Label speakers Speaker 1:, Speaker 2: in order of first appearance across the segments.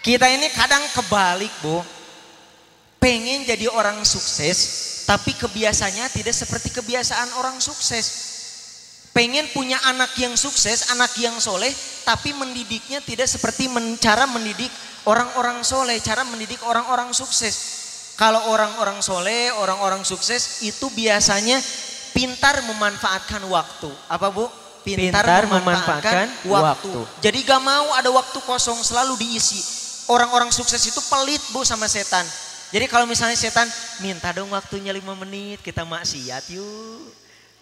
Speaker 1: Kita ini kadang kebalik, Bu. Pengen jadi orang sukses, tapi kebiasaannya tidak seperti kebiasaan orang sukses. Pengen punya anak yang sukses, anak yang soleh, tapi mendidiknya tidak seperti cara mendidik orang-orang soleh, cara mendidik orang-orang sukses. Kalau orang-orang soleh, orang-orang sukses itu biasanya pintar memanfaatkan waktu. Apa, Bu? Pintar memanfaatkan waktu. Jadi gak mau ada waktu kosong, selalu diisi. Orang-orang sukses itu pelit, Bu, sama setan. Jadi kalau misalnya setan minta dong waktunya 5 menit, kita maksiat yuk.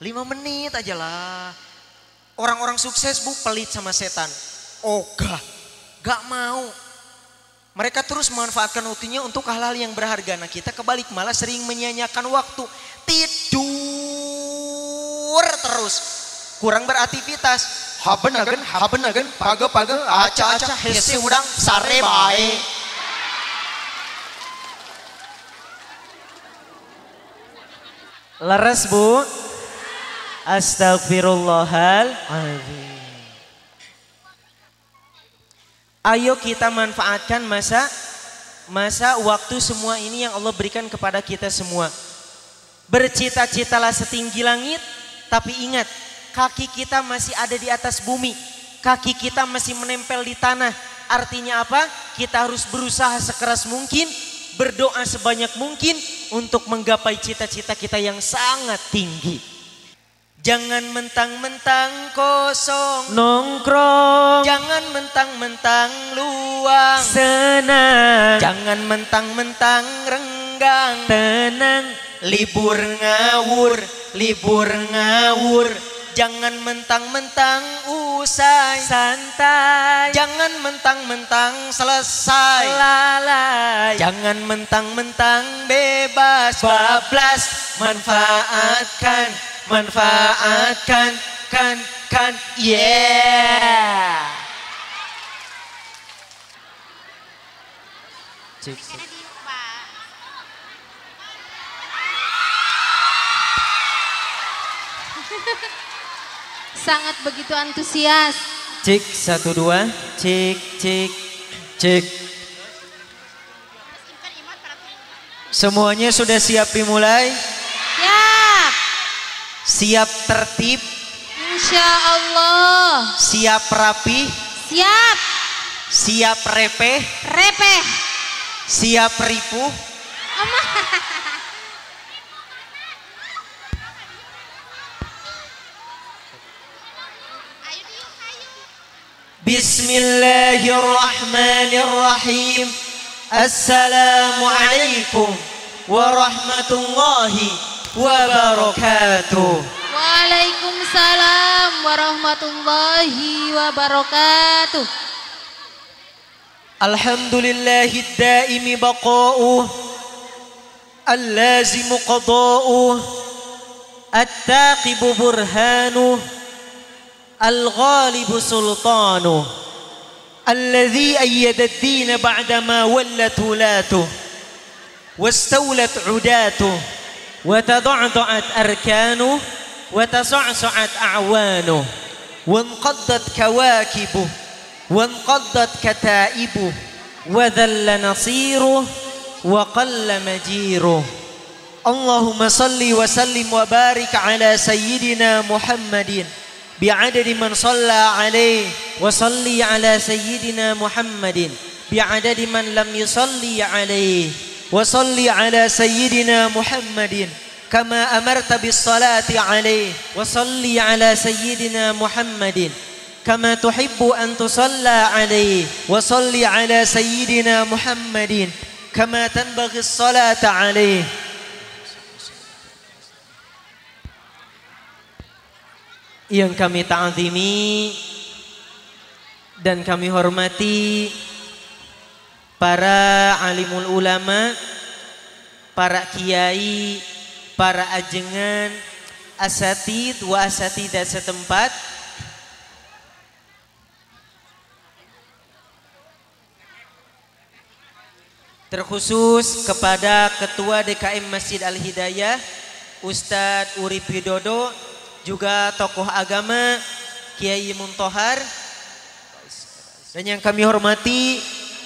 Speaker 1: 5 menit aja lah. Orang-orang sukses, Bu, pelit sama setan. Ogah, gak mau. Mereka terus memanfaatkan waktunya untuk hal-hal yang berharga. Nah, kita kebalik, malah sering menyia-nyiakan waktu. Tidur terus. Kurang beraktivitas. Habenagen, page-page, aca-aca, hese udang, sare bae.
Speaker 2: Leres, Bu. Astagfirullahaladzim. Ayo kita manfaatkan masa waktu semua ini yang Allah berikan kepada kita semua. Bercita-citalah setinggi langit, tapi ingat, kaki kita masih ada di atas bumi. Kaki kita masih menempel di tanah. Artinya apa? Kita harus berusaha sekeras mungkin, berdoa sebanyak mungkin untuk menggapai cita-cita kita yang sangat tinggi. Jangan mentang-mentang kosong
Speaker 1: nongkrong,
Speaker 2: jangan mentang-mentang luang
Speaker 1: senang,
Speaker 2: jangan mentang-mentang renggang
Speaker 1: tenang,
Speaker 2: libur ngawur, jangan mentang-mentang usai
Speaker 1: santai,
Speaker 2: jangan mentang-mentang selesai
Speaker 1: lalai,
Speaker 2: jangan mentang-mentang bebas bablas. Manfaatkan kan yeah.
Speaker 3: Sangat begitu antusias.
Speaker 1: Cek 1 2, cek. Semuanya sudah siap dimulai?
Speaker 3: Siap.
Speaker 1: Siap tertib?
Speaker 3: Insya Allah.
Speaker 1: Siap rapi?
Speaker 3: Siap.
Speaker 1: Siap repeh? Siap ripuh? Bismillahirrahmanirrahim. Assalamualaikum warahmatullahi wabarakatuh.
Speaker 3: Waalaikumsalam warahmatullahi wabarakatuh.
Speaker 1: Alhamdulillahid daimi baqa'uh, al-lazimu qada'uh, at-taqibu burhanuh, al-ghalibu sultanuh, alladhi ayyada ad-din ba'dama wallat ulatuh, wastawlat udatuh, وتضعضعت أركانه وتصعصعت أعوانه وانقضت كواكبه وانقضت كتائبه وذل نصيره وقل مجيره. اللهم صل وسلم وبارك على سيدنا محمد بعدد من صلى عليه وصلي على سيدنا محمد بعدد من لم يصلي عليه وصلي على سيدنا محمد كما أمرت بالصلاة عليه وصلي على سيدنا محمد كما تحب أن تصلى عليه وصلي على سيدنا محمد كما تنبغي الصلاة عليه. Yang kami ta'zimi dan kami hormati para alimul ulama, para kiai, para ajengan, asatid wa asatidah setempat, terkhusus kepada Ketua DKM Masjid Al-Hidayah Ustadz Urip Widodo, juga tokoh agama Kiai Muntohar, dan yang kami hormati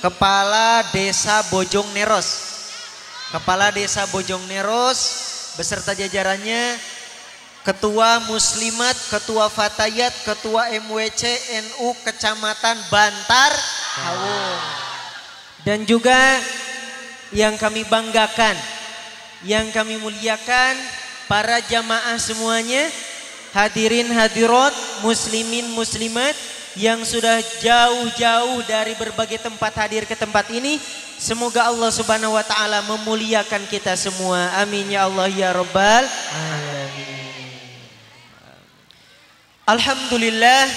Speaker 1: Kepala Desa Bojong Neros. Kepala Desa Bojong Neros beserta jajarannya, Ketua Muslimat, Ketua Fatayat, Ketua MWC NU Kecamatan Bantar Kawung.
Speaker 2: Dan juga yang kami banggakan, yang kami muliakan, para jamaah semuanya, hadirin hadirat, muslimin muslimat yang sudah jauh-jauh dari berbagai tempat hadir ke tempat ini. Semoga Allah Subhanahu wa taala memuliakan kita semua. Amin ya Allah ya rabbal alamin. Alhamdulillah,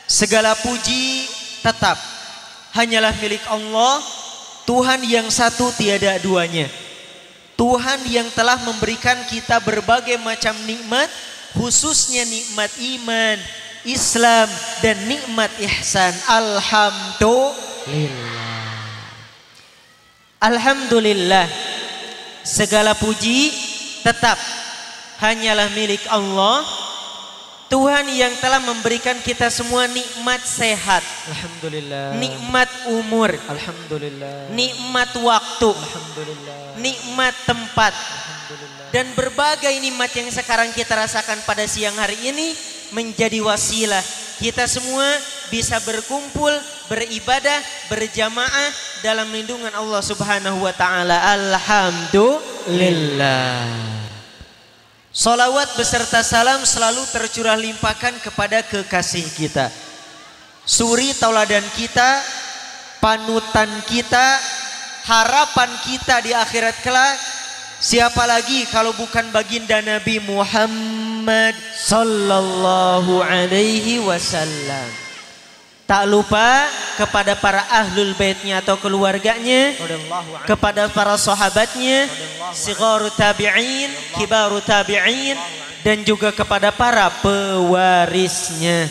Speaker 2: segala puji tetap hanyalah milik Allah, Tuhan yang satu tiada duanya. Tuhan yang telah memberikan kita berbagai macam nikmat, khususnya nikmat iman, Islam, dan nikmat ihsan. Alhamdulillah, segala puji tetap hanyalah milik Allah, Tuhan yang telah memberikan kita semua nikmat sehat,
Speaker 1: Alhamdulillah.
Speaker 2: nikmat umur,
Speaker 1: Alhamdulillah.
Speaker 2: nikmat waktu,
Speaker 1: Alhamdulillah.
Speaker 2: nikmat tempat,
Speaker 1: Alhamdulillah.
Speaker 2: dan berbagai nikmat yang sekarang kita rasakan pada siang hari ini menjadi wasilah kita semua bisa berkumpul, beribadah, berjamaah dalam lindungan Allah Subhanahu wa taala. Alhamdulillah. Salawat beserta salam selalu tercurah limpahkan kepada kekasih kita, suri tauladan kita, panutan kita, harapan kita di akhirat kelak. Siapa lagi kalau bukan baginda Nabi Muhammad sallallahu alaihi wasallam. Tak lupa kepada para ahlul baitnya atau keluarganya, kepada para sahabatnya, sigharu tabi'in, kibaru tabi'in, dan juga kepada para pewarisnya.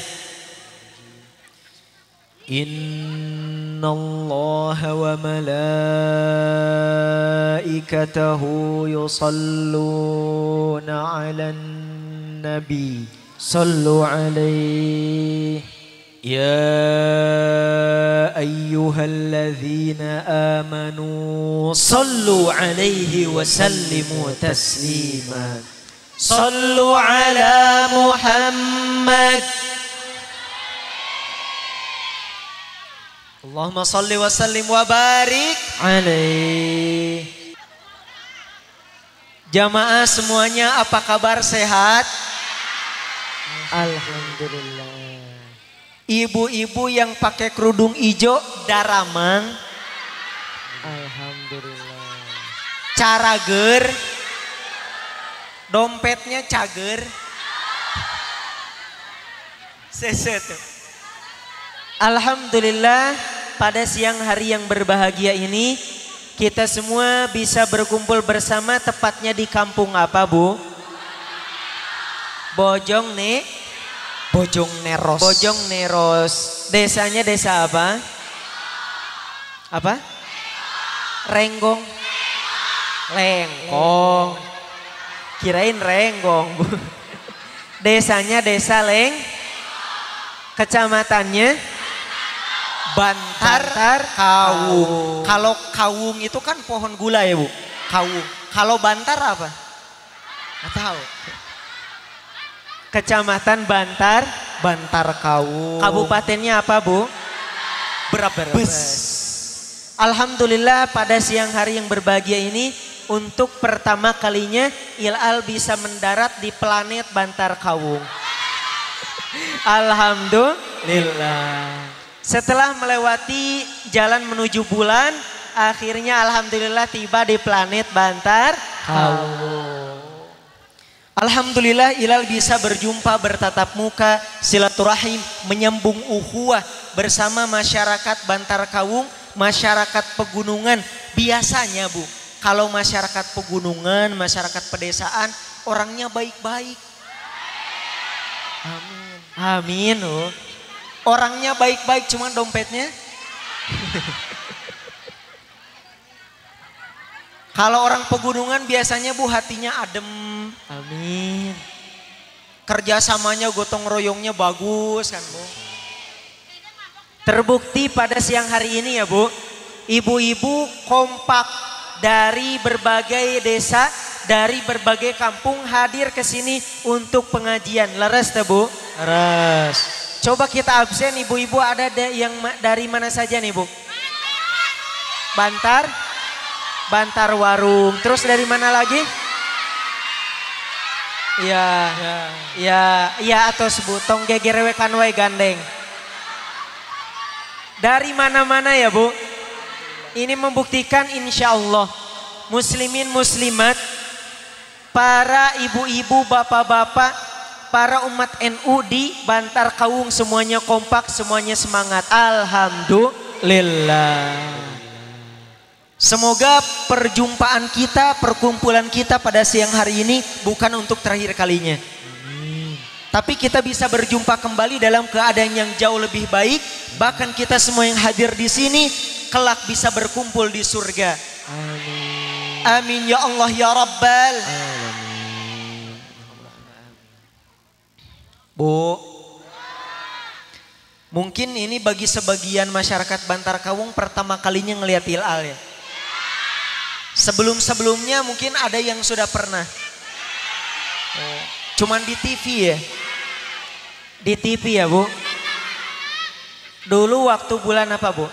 Speaker 2: Innallaha wa malaikatahu yusalluna 'alan nabi sallu 'alaihi ya ayyuhalladzina amanu sallu 'alaihi wa sallimu taslima. Sallu 'ala Muhammad. Allahumma salli wa sallim wa barik alaih. Jamaah semuanya, apa kabar, sehat? Alhamdulillah. Ibu-ibu yang pakai kerudung hijau daramang. Alhamdulillah. Carager. Dompetnya cager. Seset. Alhamdulillah, pada siang hari yang berbahagia ini kita semua bisa berkumpul bersama, tepatnya di kampung apa, Bu? Bojong Neros. Bojong Neros. Desanya desa apa? Apa? Renggong. Lengkong. Kirain Renggong, Bu. Desanya Desa Kecamatannya Bantar Kawung. Kalau Kawung itu kan pohon gula ya, Bu. Kawung. Kalau Bantar apa? Nggak tahu. Kecamatan Bantar Kawung. Kabupatennya apa, Bu? Brebes. Alhamdulillah, pada siang hari yang berbahagia ini untuk pertama kalinya Ilal bisa mendarat di planet Bantar Kawung. Alhamdulillah. Setelah melewati jalan menuju bulan, akhirnya alhamdulillah tiba di planet Bantar Kawung. Alhamdulillah Ilal bisa berjumpa, bertatap muka, silaturahim, menyambung ukhuwah bersama masyarakat Bantar Kawung, masyarakat pegunungan. Biasanya, Bu, kalau masyarakat pegunungan, masyarakat pedesaan, orangnya baik-baik. Amin. Amin, oh. Orangnya baik-baik, cuman dompetnya. Kalau orang pegunungan biasanya, Bu, hatinya adem. Amin. Kerjasamanya, gotong royongnya bagus kan, Bu. Terbukti pada siang hari ini ya Bu, ibu-ibu kompak dari berbagai desa, dari berbagai kampung hadir ke sini untuk pengajian. Leres tak Bu?
Speaker 1: Ras.
Speaker 2: Coba kita absen, ibu-ibu ada yang dari mana saja nih Bu? Bantar, Bantar Warung. Terus dari mana lagi? Ya atau sebut tong gegerewekan wae gandeng. Dari mana-mana ya Bu. Ini membuktikan insya Allah muslimin muslimat, para ibu-ibu, bapak-bapak, para umat NU di Bantar Kawung semuanya kompak, semuanya semangat. Alhamdulillah. Semoga perjumpaan kita, perkumpulan kita pada siang hari ini bukan untuk terakhir kalinya. Tapi kita bisa berjumpa kembali dalam keadaan yang jauh lebih baik. Bahkan kita semua yang hadir di sini kelak bisa berkumpul di surga.
Speaker 1: Amin.
Speaker 2: Amin ya Allah ya Rabbal.
Speaker 1: Amin.
Speaker 2: Bu, mungkin ini bagi sebagian masyarakat Bantar Kawung pertama kalinya ngelihat hilal ya. Sebelum-sebelumnya mungkin ada yang sudah pernah. Cuman di TV ya. Di TV ya Bu. Dulu waktu bulan apa Bu?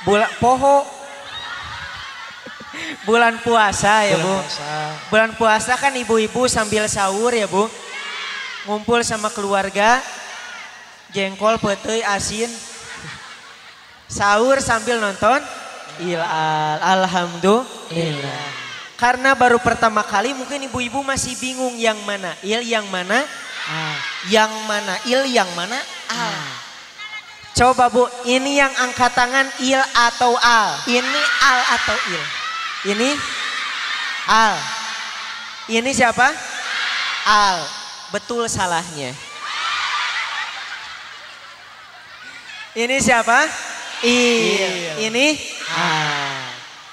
Speaker 2: Bulan Poho. Bulan puasa ya Bu. Bulan puasa kan ibu-ibu sambil sahur ya Bu. Ngumpul sama keluarga. Jengkol, peteuy, asin. Sahur sambil nonton hilal. Alhamdulillah. Karena baru pertama kali mungkin ibu-ibu masih bingung yang mana il, yang mana yang mana il, yang mana al. Coba Bu, ini yang angkat tangan il atau al? Ini al atau il? Ini al. Ini siapa? Al. Betul salahnya. Ini siapa? Il. Ini al.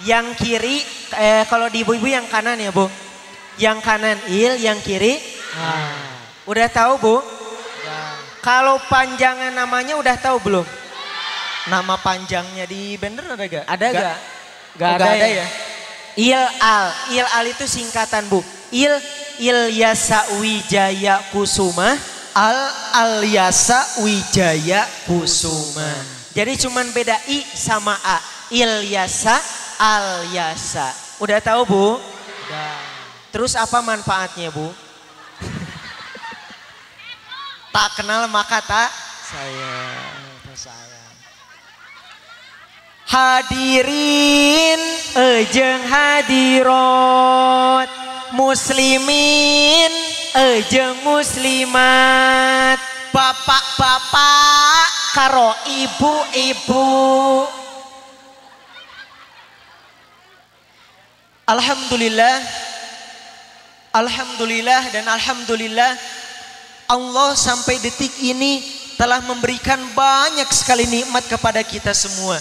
Speaker 2: Yang kiri, kalau di ibu-ibu yang kanan ya Bu. Yang kanan il, yang kiri Udah tahu Bu? Kalau panjangan namanya udah tahu belum?
Speaker 1: Nama panjangnya di banner ada gak?
Speaker 2: Ada gak?
Speaker 1: Gak ada ya?
Speaker 2: Il al. Il al itu singkatan Bu. Il Ilyasa Wijaya Kusuma.
Speaker 1: Al-Yasa Wijaya Kusuma.
Speaker 2: Jadi cuman beda I sama A. Ilyasa, Al-Yasa. Udah tahu Bu?
Speaker 1: Udah.
Speaker 2: Terus apa manfaatnya Bu? Tak kenal maka tak
Speaker 1: sayang.
Speaker 2: Hadirin ejeng hadirot, muslimin ejeng muslimat, bapak-bapak karo ibu-ibu.
Speaker 1: Alhamdulillah dan alhamdulillah Allah sampai detik ini telah memberikan banyak sekali nikmat kepada kita semua.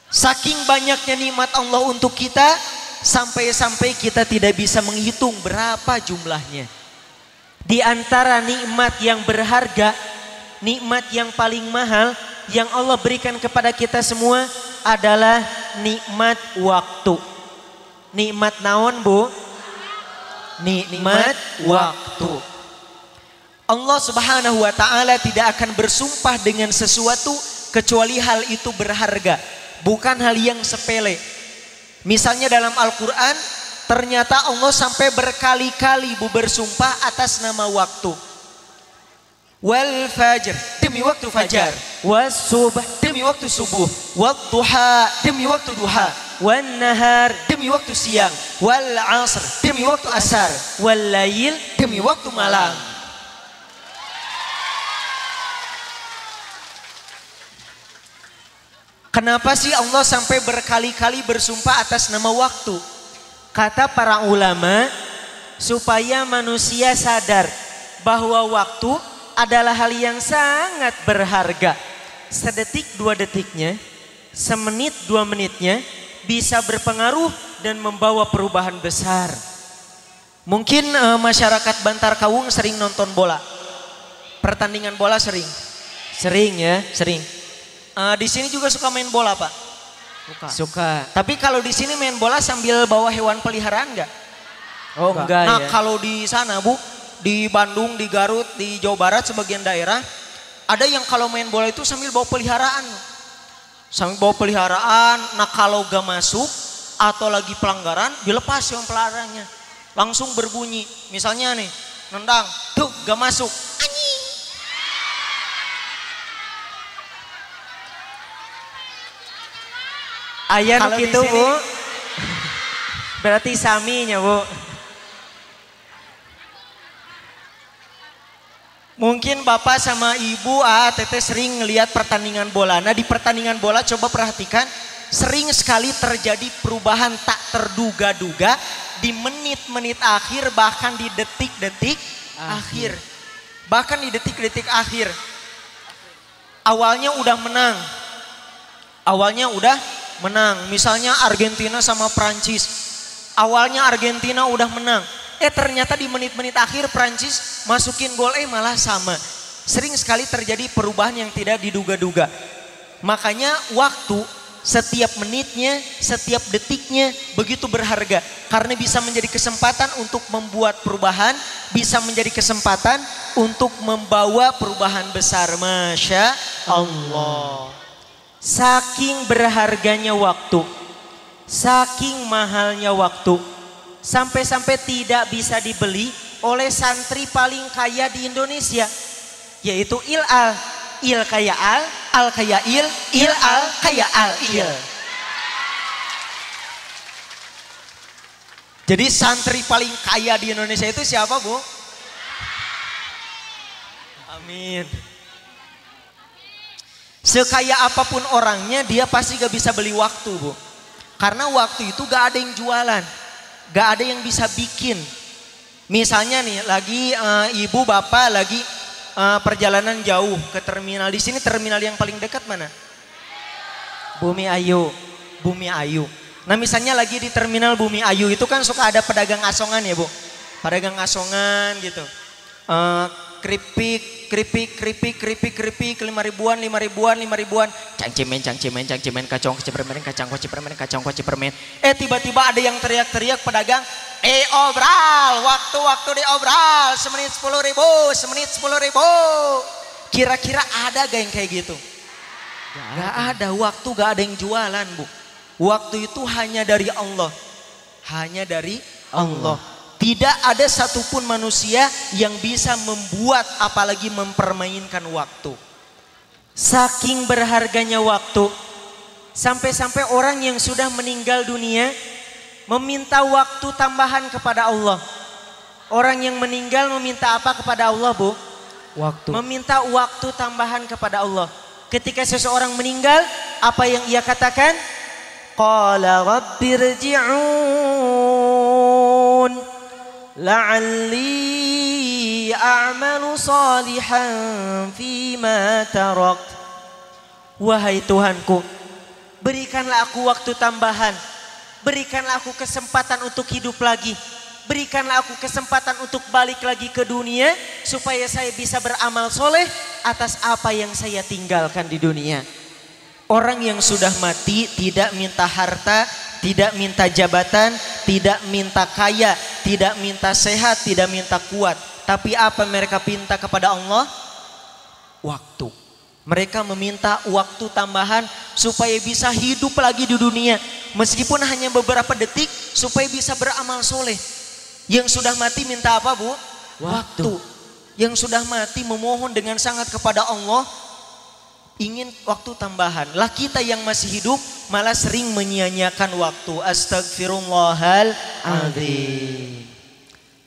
Speaker 1: Saking banyaknya nikmat Allah untuk kita, sampai-sampai kita tidak bisa menghitung berapa jumlahnya.
Speaker 2: Di antara nikmat yang berharga, nikmat yang paling mahal yang Allah berikan kepada kita semua adalah nikmat waktu. Nikmat naon Bu? Nikmat waktu.
Speaker 1: Allah Subhanahu wa taala tidak akan bersumpah dengan sesuatu kecuali hal itu berharga, bukan hal yang sepele. Misalnya dalam Al-Qur'an ternyata Allah sampai berkali-kali bersumpah atas nama waktu. Wal fajr, demi waktu fajar.
Speaker 2: Was subh,
Speaker 1: demi waktu subuh. Wad duha, demi waktu duha.
Speaker 2: Wan nahar,
Speaker 1: demi waktu siang. Wal asr, demi waktu asar.
Speaker 2: Wal lail,
Speaker 1: demi waktu malam. Kenapa sih Allah sampai berkali-kali bersumpah atas nama waktu?
Speaker 2: Kata para ulama, supaya manusia sadar bahwa waktu adalah hal yang sangat berharga. Sedetik dua detiknya, semenit dua menitnya bisa berpengaruh dan membawa perubahan besar.
Speaker 1: Mungkin masyarakat Bantar Kawung sering nonton bola. Pertandingan bola sering.
Speaker 2: Sering ya?
Speaker 1: Sering. Di sini juga suka main bola, Pak?
Speaker 2: Suka.
Speaker 1: Tapi kalau di sini main bola sambil bawa hewan peliharaan enggak?
Speaker 2: Oh enggak
Speaker 1: Nah,
Speaker 2: ya.
Speaker 1: kalau di sana, Bu, di Bandung, di Garut, di Jawa Barat sebagian daerah, ada yang kalau main bola itu sambil bawa peliharaan. Sambil bawa peliharaan, nah kalau gak masuk atau lagi pelanggaran, dilepas hewan peliharaannya. Langsung berbunyi. Misalnya nih, nendang, tuh gak masuk. Anjing.
Speaker 2: Ayah
Speaker 1: Kalau
Speaker 2: gitu
Speaker 1: di sini-
Speaker 2: Bu. Berarti saminya Bu.
Speaker 1: Mungkin Bapak sama Ibu, Teteh sering ngelihat pertandingan bola. Nah di pertandingan bola coba perhatikan, sering sekali terjadi perubahan tak terduga-duga di menit-menit akhir, bahkan di detik-detik akhir. Bahkan di detik-detik akhir. Awalnya udah menang. Misalnya Argentina sama Prancis. Awalnya Argentina udah menang. Ternyata di menit-menit akhir Prancis masukin gol, malah sama. Sering sekali terjadi perubahan yang tidak diduga-duga. Makanya waktu, setiap menitnya, setiap detiknya begitu berharga. Karena bisa menjadi kesempatan untuk membuat perubahan, bisa menjadi kesempatan untuk membawa perubahan besar. Masya Allah.
Speaker 2: Saking berharganya waktu, saking mahalnya waktu, sampai-sampai tidak bisa dibeli oleh santri paling kaya di Indonesia, yaitu Il-Al. Il kaya al kaya Il-Al kaya il.
Speaker 1: Jadi santri paling kaya di Indonesia itu siapa, Bu? Amin. Sekaya apapun orangnya, dia pasti gak bisa beli waktu, Bu. Karena waktu itu gak ada yang jualan. Gak ada yang bisa bikin. Misalnya nih, lagi ibu bapak lagi perjalanan jauh ke terminal. Di sini terminal yang paling dekat mana?
Speaker 2: Bumi Ayu.
Speaker 1: Bumi Ayu. Nah misalnya lagi di terminal Bumi Ayu itu kan suka ada pedagang asongan ya, Bu. Pedagang asongan gitu. Keripik, 5 ribuan. Cangcimen, kacang koci permen. Tiba-tiba ada yang teriak-teriak pedagang, obral, waktu diobral, semenit 10.000. Kira-kira ada gak yang kayak gitu? Gak ada, waktu gak ada yang jualan, Bu. Waktu itu hanya dari Allah. Hanya dari Allah. Tidak ada satupun manusia yang bisa membuat apalagi mempermainkan waktu.
Speaker 2: Saking berharganya waktu, sampai-sampai orang yang sudah meninggal dunia meminta waktu tambahan kepada Allah. Orang yang meninggal meminta apa kepada Allah, Bu?
Speaker 1: Waktu.
Speaker 2: Meminta waktu tambahan kepada Allah. Ketika seseorang meninggal, apa yang ia katakan? Qala rabbirji'un la'alli a'malu salihan fima tarakt. Wahai Tuhanku, berikanlah aku waktu tambahan. Berikanlah aku kesempatan untuk hidup lagi. Berikanlah aku kesempatan untuk balik lagi ke dunia supaya saya bisa beramal soleh atas apa yang saya tinggalkan di dunia. Orang yang sudah mati tidak minta harta, tidak minta jabatan, tidak minta kaya, tidak minta sehat, tidak minta kuat. Tapi apa mereka minta kepada Allah? Waktu. Mereka meminta waktu tambahan supaya bisa hidup lagi di dunia. Meskipun hanya beberapa detik supaya bisa beramal soleh. Yang sudah mati minta apa, Bu? Waktu. Yang sudah mati memohon dengan sangat kepada Allah, ingin waktu tambahan. Lah kita yang masih hidup malah sering menyia-nyiakan waktu. Astagfirullahaladzim.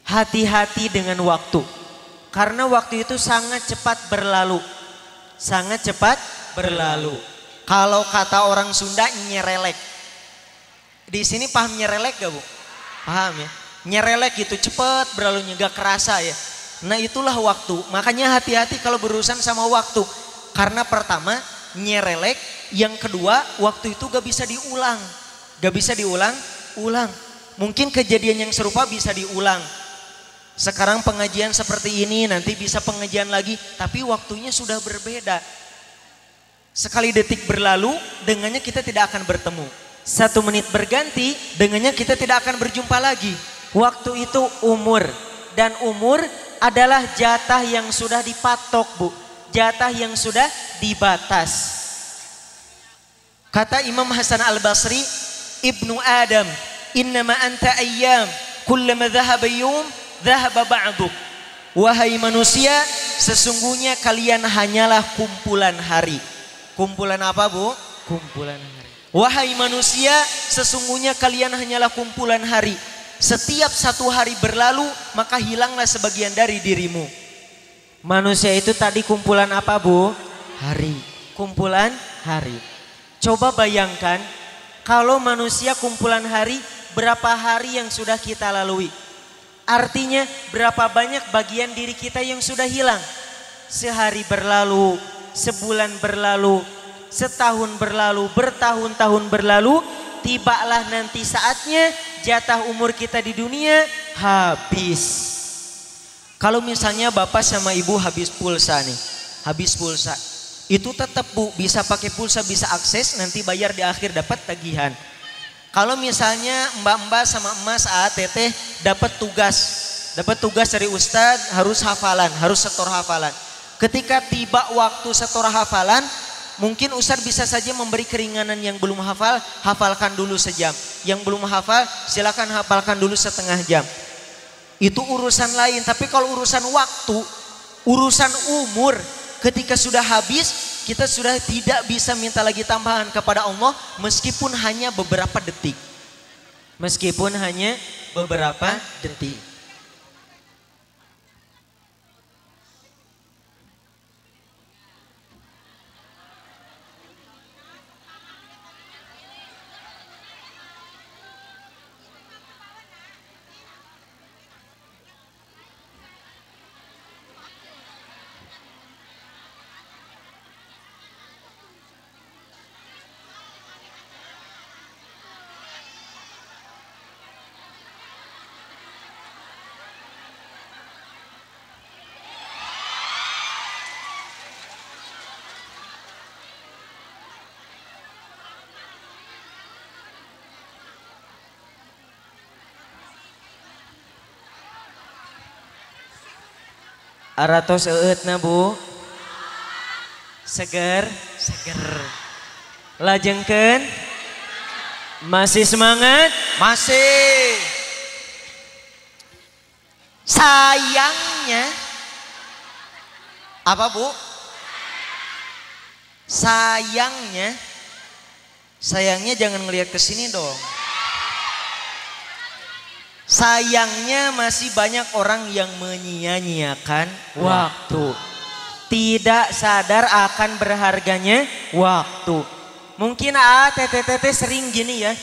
Speaker 2: Hati-hati dengan waktu. Karena waktu itu sangat cepat berlalu. Sangat cepat berlalu.
Speaker 1: Kalau kata orang Sunda, nyerelek. Di sini paham nyerelek gak, Bu? Paham ya? Nyerelek gitu, cepat berlalunya, gak kerasa ya. Nah itulah waktu. Makanya hati-hati kalau berurusan sama waktu. Karena pertama nyerelek, yang kedua waktu itu gak bisa diulang. Gak bisa diulang. Mungkin kejadian yang serupa bisa diulang. Sekarang pengajian seperti ini, nanti bisa pengajian lagi, tapi waktunya sudah berbeda. Sekali detik berlalu, dengannya kita tidak akan bertemu. 1 menit berganti, dengannya kita tidak akan berjumpa lagi. Waktu itu umur, dan umur adalah jatah yang sudah dipatok, Bu. Jatah yang sudah dibatas. Kata Imam Hasan Al-Basri, Ibnu Adam, innama anta ayyam, kullama dhahaba yawm, dhahaba ba'duk. Wahai manusia, sesungguhnya kalian hanyalah kumpulan hari. Kumpulan apa, Bu? Kumpulan hari. Wahai manusia, sesungguhnya kalian hanyalah kumpulan hari. Setiap 1 hari berlalu, maka hilanglah sebagian dari dirimu. Manusia itu tadi kumpulan apa, Bu? Hari. Kumpulan hari. Coba bayangkan, kalau manusia kumpulan hari, berapa hari yang sudah kita lalui? Artinya berapa banyak bagian diri kita yang sudah hilang? Sehari berlalu, sebulan berlalu, setahun berlalu, bertahun-tahun berlalu, tibalah nanti saatnya jatah umur kita di dunia habis. Kalau misalnya bapak sama ibu habis pulsa nih, habis pulsa, itu tetap, Bu, bisa pakai pulsa, bisa akses, nanti bayar di akhir dapat tagihan. Kalau misalnya mbak-mbak sama emas teteh dapat tugas dari ustadz, harus hafalan, harus setor hafalan. Ketika tiba waktu setor hafalan, mungkin ustadz bisa saja memberi keringanan. Yang belum hafal, hafalkan dulu sejam. Yang belum hafal, silakan hafalkan dulu setengah jam. Itu urusan lain. Tapi kalau urusan waktu, urusan umur, ketika sudah habis, kita sudah tidak bisa minta lagi tambahan kepada Allah, meskipun hanya beberapa detik. Meskipun hanya beberapa detik. Aratos eutna, Bu. Seger. Lajengkeun. Masih semangat? Masih. Sayangnya apa, Bu? Sayangnya jangan ngelihat ke sini dong. Sayangnya masih banyak orang yang menyia-nyiakan waktu. Tidak sadar akan berharganya waktu. Mungkin teteh sering gini ya.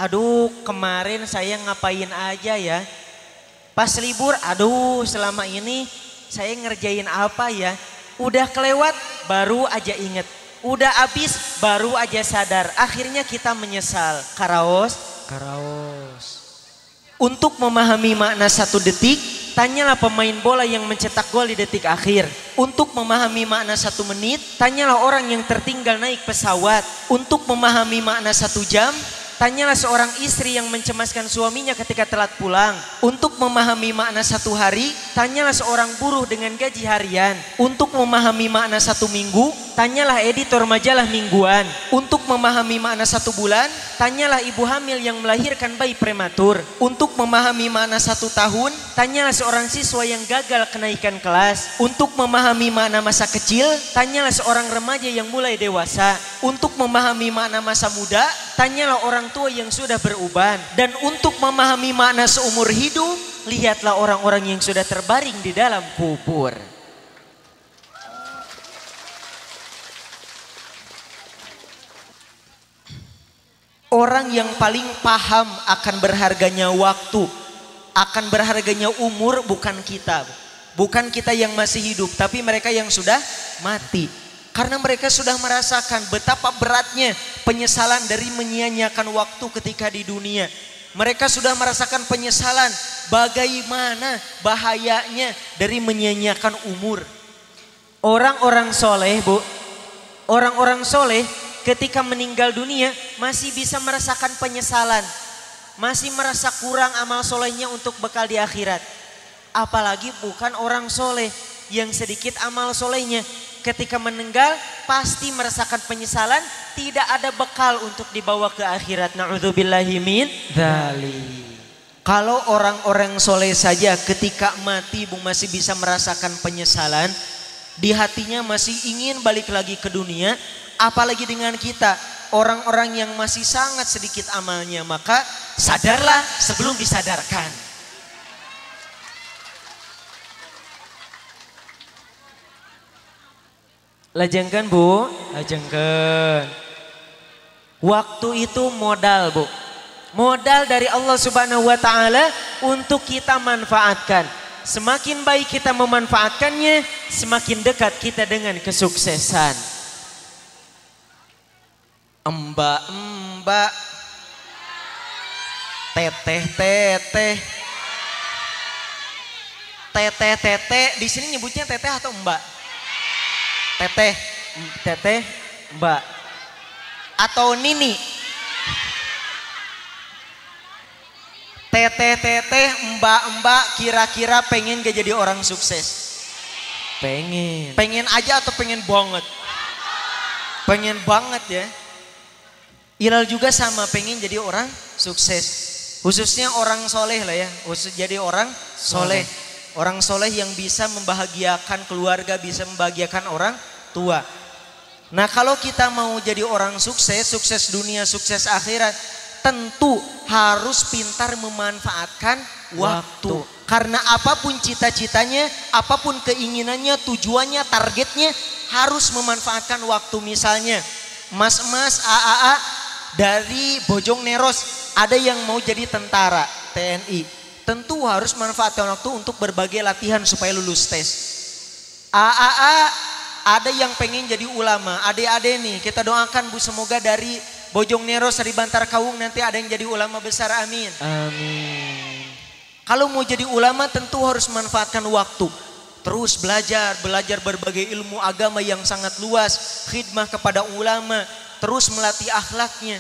Speaker 1: Aduh, kemarin saya ngapain aja ya. Pas libur, aduh selama ini saya ngerjain apa ya. Udah kelewat baru aja inget. Udah habis baru aja sadar. Akhirnya kita menyesal. Karaos. Untuk memahami makna 1 detik, tanyalah pemain bola yang mencetak gol di detik akhir. Untuk memahami makna 1 menit, tanyalah orang yang tertinggal naik pesawat. Untuk memahami makna 1 jam, tanyalah seorang istri yang mencemaskan suaminya ketika telat pulang. Untuk memahami makna 1 hari, tanyalah seorang buruh dengan gaji harian. Untuk memahami makna 1 minggu, tanyalah editor majalah mingguan. Untuk memahami makna 1 bulan, tanyalah ibu hamil yang melahirkan bayi prematur. Untuk memahami makna 1 tahun, tanyalah seorang siswa yang gagal kenaikan kelas. Untuk memahami makna masa kecil, tanyalah seorang remaja yang mulai dewasa. Untuk memahami makna masa muda, tanyalah orang tua yang sudah beruban. Dan untuk memahami makna seumur hidup, lihatlah orang-orang yang sudah terbaring di dalam kubur. Orang yang paling paham akan berharganya waktu, akan berharganya umur, bukan kita. Bukan kita yang masih hidup, tapi mereka yang sudah mati. Karena mereka sudah merasakan betapa beratnya penyesalan dari menyia-nyiakan waktu ketika di dunia. Mereka sudah merasakan penyesalan bagaimana bahayanya dari menyia-nyiakan umur.
Speaker 2: Orang-orang soleh Bu, orang-orang soleh ketika meninggal dunia masih bisa merasakan penyesalan. Masih merasa kurang amal solehnya untuk bekal di akhirat. Apalagi bukan orang soleh yang sedikit amal solehnya. Ketika meninggal pasti merasakan penyesalan. Tidak ada bekal untuk dibawa ke akhirat. Na'udzubillahi min dzalik.
Speaker 1: Kalau orang-orang soleh saja ketika mati Bu masih bisa merasakan penyesalan. Di hatinya masih ingin balik lagi ke dunia. Apalagi dengan kita, orang-orang yang masih sangat sedikit amalnya. Maka sadarlah sebelum disadarkan.
Speaker 2: Lajengkan Bu,
Speaker 1: Lajengkeun.
Speaker 2: waktu itu modal Bu. Modal dari Allah Subhanahu wa taala untuk kita manfaatkan. Semakin baik kita memanfaatkannya, semakin dekat kita dengan kesuksesan.
Speaker 1: Mbak, teteh, di sini nyebutnya teteh atau mbak?
Speaker 2: Teteh, mbak.
Speaker 1: Atau nini? Teteh, mbak, kira-kira pengen gak jadi orang sukses?
Speaker 2: Pengen.
Speaker 1: Pengen aja atau pengen banget? Pengen banget ya. Ilal juga sama, pengen jadi orang sukses. Khususnya orang soleh lah ya. Khusus jadi orang soleh. Orang soleh yang bisa membahagiakan keluarga, bisa membahagiakan orang tua. Nah kalau kita mau jadi orang sukses, sukses dunia, sukses akhirat, tentu harus pintar memanfaatkan waktu. Karena apapun cita-citanya, apapun keinginannya, tujuannya, targetnya harus memanfaatkan waktu. Misalnya mas-mas AAA dari Bojongneros ada yang mau jadi tentara TNI. Tentu harus manfaatkan waktu untuk berbagai latihan supaya lulus tes. AAA ada yang pengen jadi ulama. Adik-adik nih kita doakan Bu semoga dari Bojongneros, dari Bantar Kawung nanti ada yang jadi ulama besar, amin.
Speaker 2: Amin.
Speaker 1: Kalau mau jadi ulama tentu harus manfaatkan waktu. Terus belajar berbagai ilmu agama yang sangat luas. Khidmah kepada ulama. Terus melatih akhlaknya.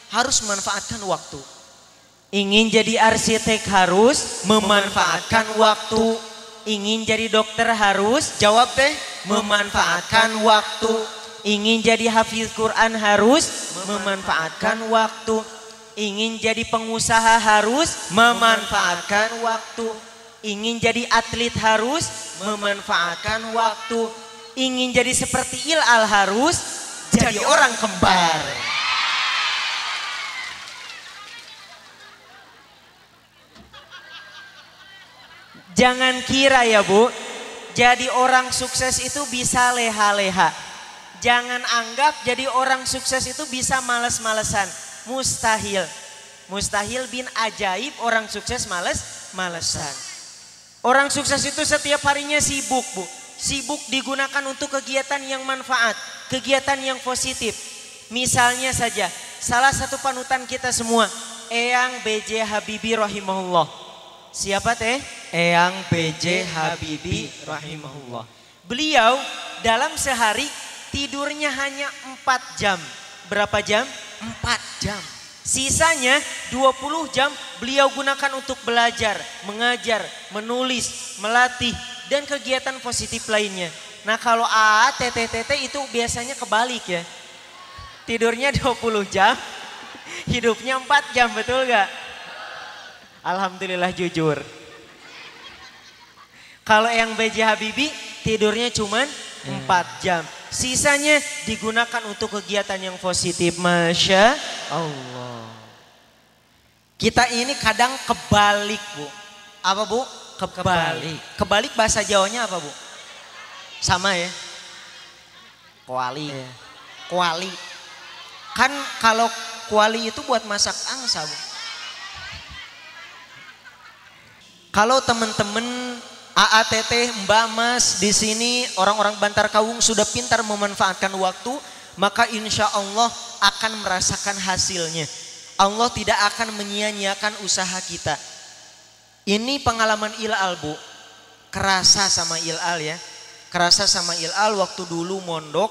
Speaker 1: Harus memanfaatkan waktu.
Speaker 2: Ingin jadi arsitek harus memanfaatkan waktu. Ingin jadi dokter harus
Speaker 1: Jawab deh.
Speaker 2: memanfaatkan waktu. Ingin jadi hafiz Quran harus memanfaatkan waktu. Ingin jadi pengusaha harus memanfaatkan waktu. Ingin jadi atlet harus memanfaatkan waktu. Ingin jadi seperti Ilal harus jadi orang kembar. Jangan kira ya Bu, jadi orang sukses itu bisa leha-leha. Jangan anggap jadi orang sukses itu bisa males-malesan. Mustahil. Mustahil bin ajaib orang sukses males-malesan. Orang sukses itu setiap harinya sibuk Bu. Sibuk digunakan untuk kegiatan yang manfaat. Kegiatan yang positif. Misalnya saja salah satu panutan kita semua. Eyang B.J. Habibie rahimahullah. Siapa teh?
Speaker 1: Eyang B.J. Habibie rahimahullah.
Speaker 2: Beliau dalam sehari tidurnya hanya 4 jam. Berapa jam?
Speaker 1: 4 jam.
Speaker 2: Sisanya 20 jam beliau gunakan untuk belajar, mengajar, menulis, melatih, dan kegiatan positif lainnya. Nah kalau TTTT itu biasanya kebalik ya. Tidurnya 20 jam, hidupnya 4 jam, betul gak? Alhamdulillah jujur. Kalau yang B.J. Habibie tidurnya cuman 4 jam. Sisanya digunakan untuk kegiatan yang positif. Masya Allah.
Speaker 1: Kita ini kadang kebalik Bu. Apa Bu?
Speaker 2: Kebalik.
Speaker 1: Kebalik bahasa Jawanya apa Bu? Sama ya? Kuali.
Speaker 2: Iya.
Speaker 1: Kuali. Kan kalau kuali itu buat masak angsa Bu. Kalau teman-teman AATT, Mbak Mas di sini orang-orang Bantar Kawung sudah pintar memanfaatkan waktu, maka insya Allah akan merasakan hasilnya. Allah tidak akan menyia-nyiakan usaha kita. Ini pengalaman Ilal Bu, kerasa sama Ilal ya. Kerasa sama Ilal waktu dulu mondok.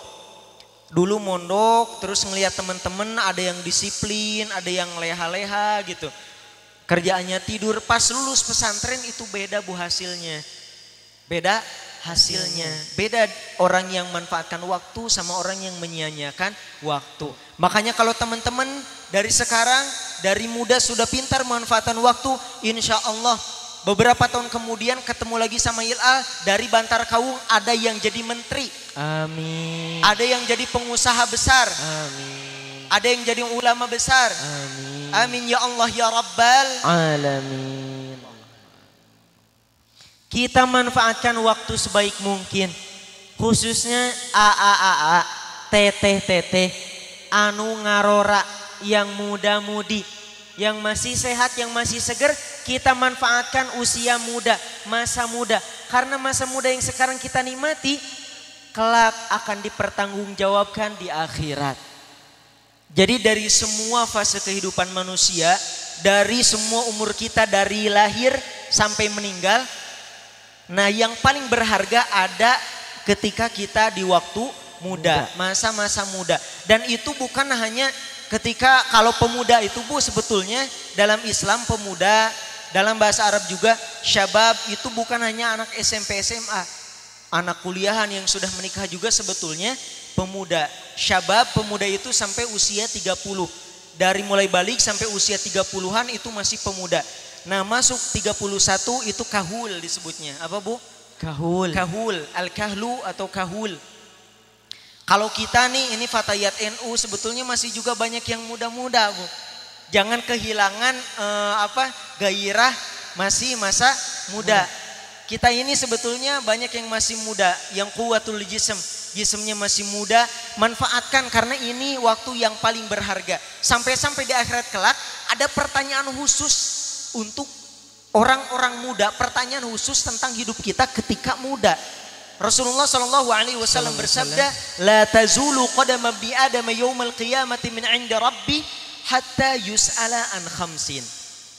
Speaker 1: Terus ngelihat teman-teman ada yang disiplin, ada yang leha-leha gitu. Kerjaannya tidur, pas lulus pesantren itu beda Bu hasilnya. Beda hasilnya. Beda orang yang manfaatkan waktu sama orang yang menyia-nyiakan waktu. Makanya kalau teman-teman dari sekarang, dari muda sudah pintar memanfaatkan waktu, insya Allah beberapa tahun kemudian ketemu lagi sama Ilal, dari Bantar Kaung ada yang jadi menteri.
Speaker 2: Amin.
Speaker 1: Ada yang jadi pengusaha besar.
Speaker 2: Amin.
Speaker 1: Ada yang jadi ulama besar.
Speaker 2: Amin.
Speaker 1: Amin ya Allah ya Rabbal
Speaker 2: Alamin. Kita manfaatkan waktu sebaik mungkin. Khususnya AAAA, teteh-teteh, anu ngarora, yang muda-mudi, yang masih sehat, yang masih seger, kita manfaatkan usia muda, masa muda. Karena masa muda yang sekarang kita nikmati, kelak akan dipertanggungjawabkan di akhirat. Jadi dari semua fase kehidupan manusia, dari semua umur kita dari lahir sampai meninggal, nah yang paling berharga ada ketika kita di waktu muda, masa-masa muda. Dan itu bukan hanya ketika, kalau pemuda itu Bu sebetulnya dalam Islam pemuda, dalam bahasa Arab juga syabab itu bukan hanya anak SMP SMA. Anak kuliahan yang sudah menikah juga sebetulnya pemuda. Syabab, pemuda itu sampai usia 30. Dari mulai balik sampai usia 30-an itu masih pemuda. Nah masuk 31 itu kahul disebutnya. Apa Bu? Kahul.
Speaker 1: Kahul, al-kahlu atau kahul. Kalau kita nih, ini Fatayat NU sebetulnya masih juga banyak yang muda-muda Bu. Jangan kehilangan gairah masih masa muda. Kita ini sebetulnya banyak yang masih muda, yang kuwatul jism, jismnya masih muda. Manfaatkan karena ini waktu yang paling berharga. Sampai-sampai di akhirat kelak ada pertanyaan khusus untuk orang-orang muda, pertanyaan khusus tentang hidup kita ketika muda. Rasulullah Shallallahu Alaihi Wasallam bersabda, "La tazulu qadama bi Adam yaumal qiyamati min 'inda Rabbi hatta yus'ala an khamsin."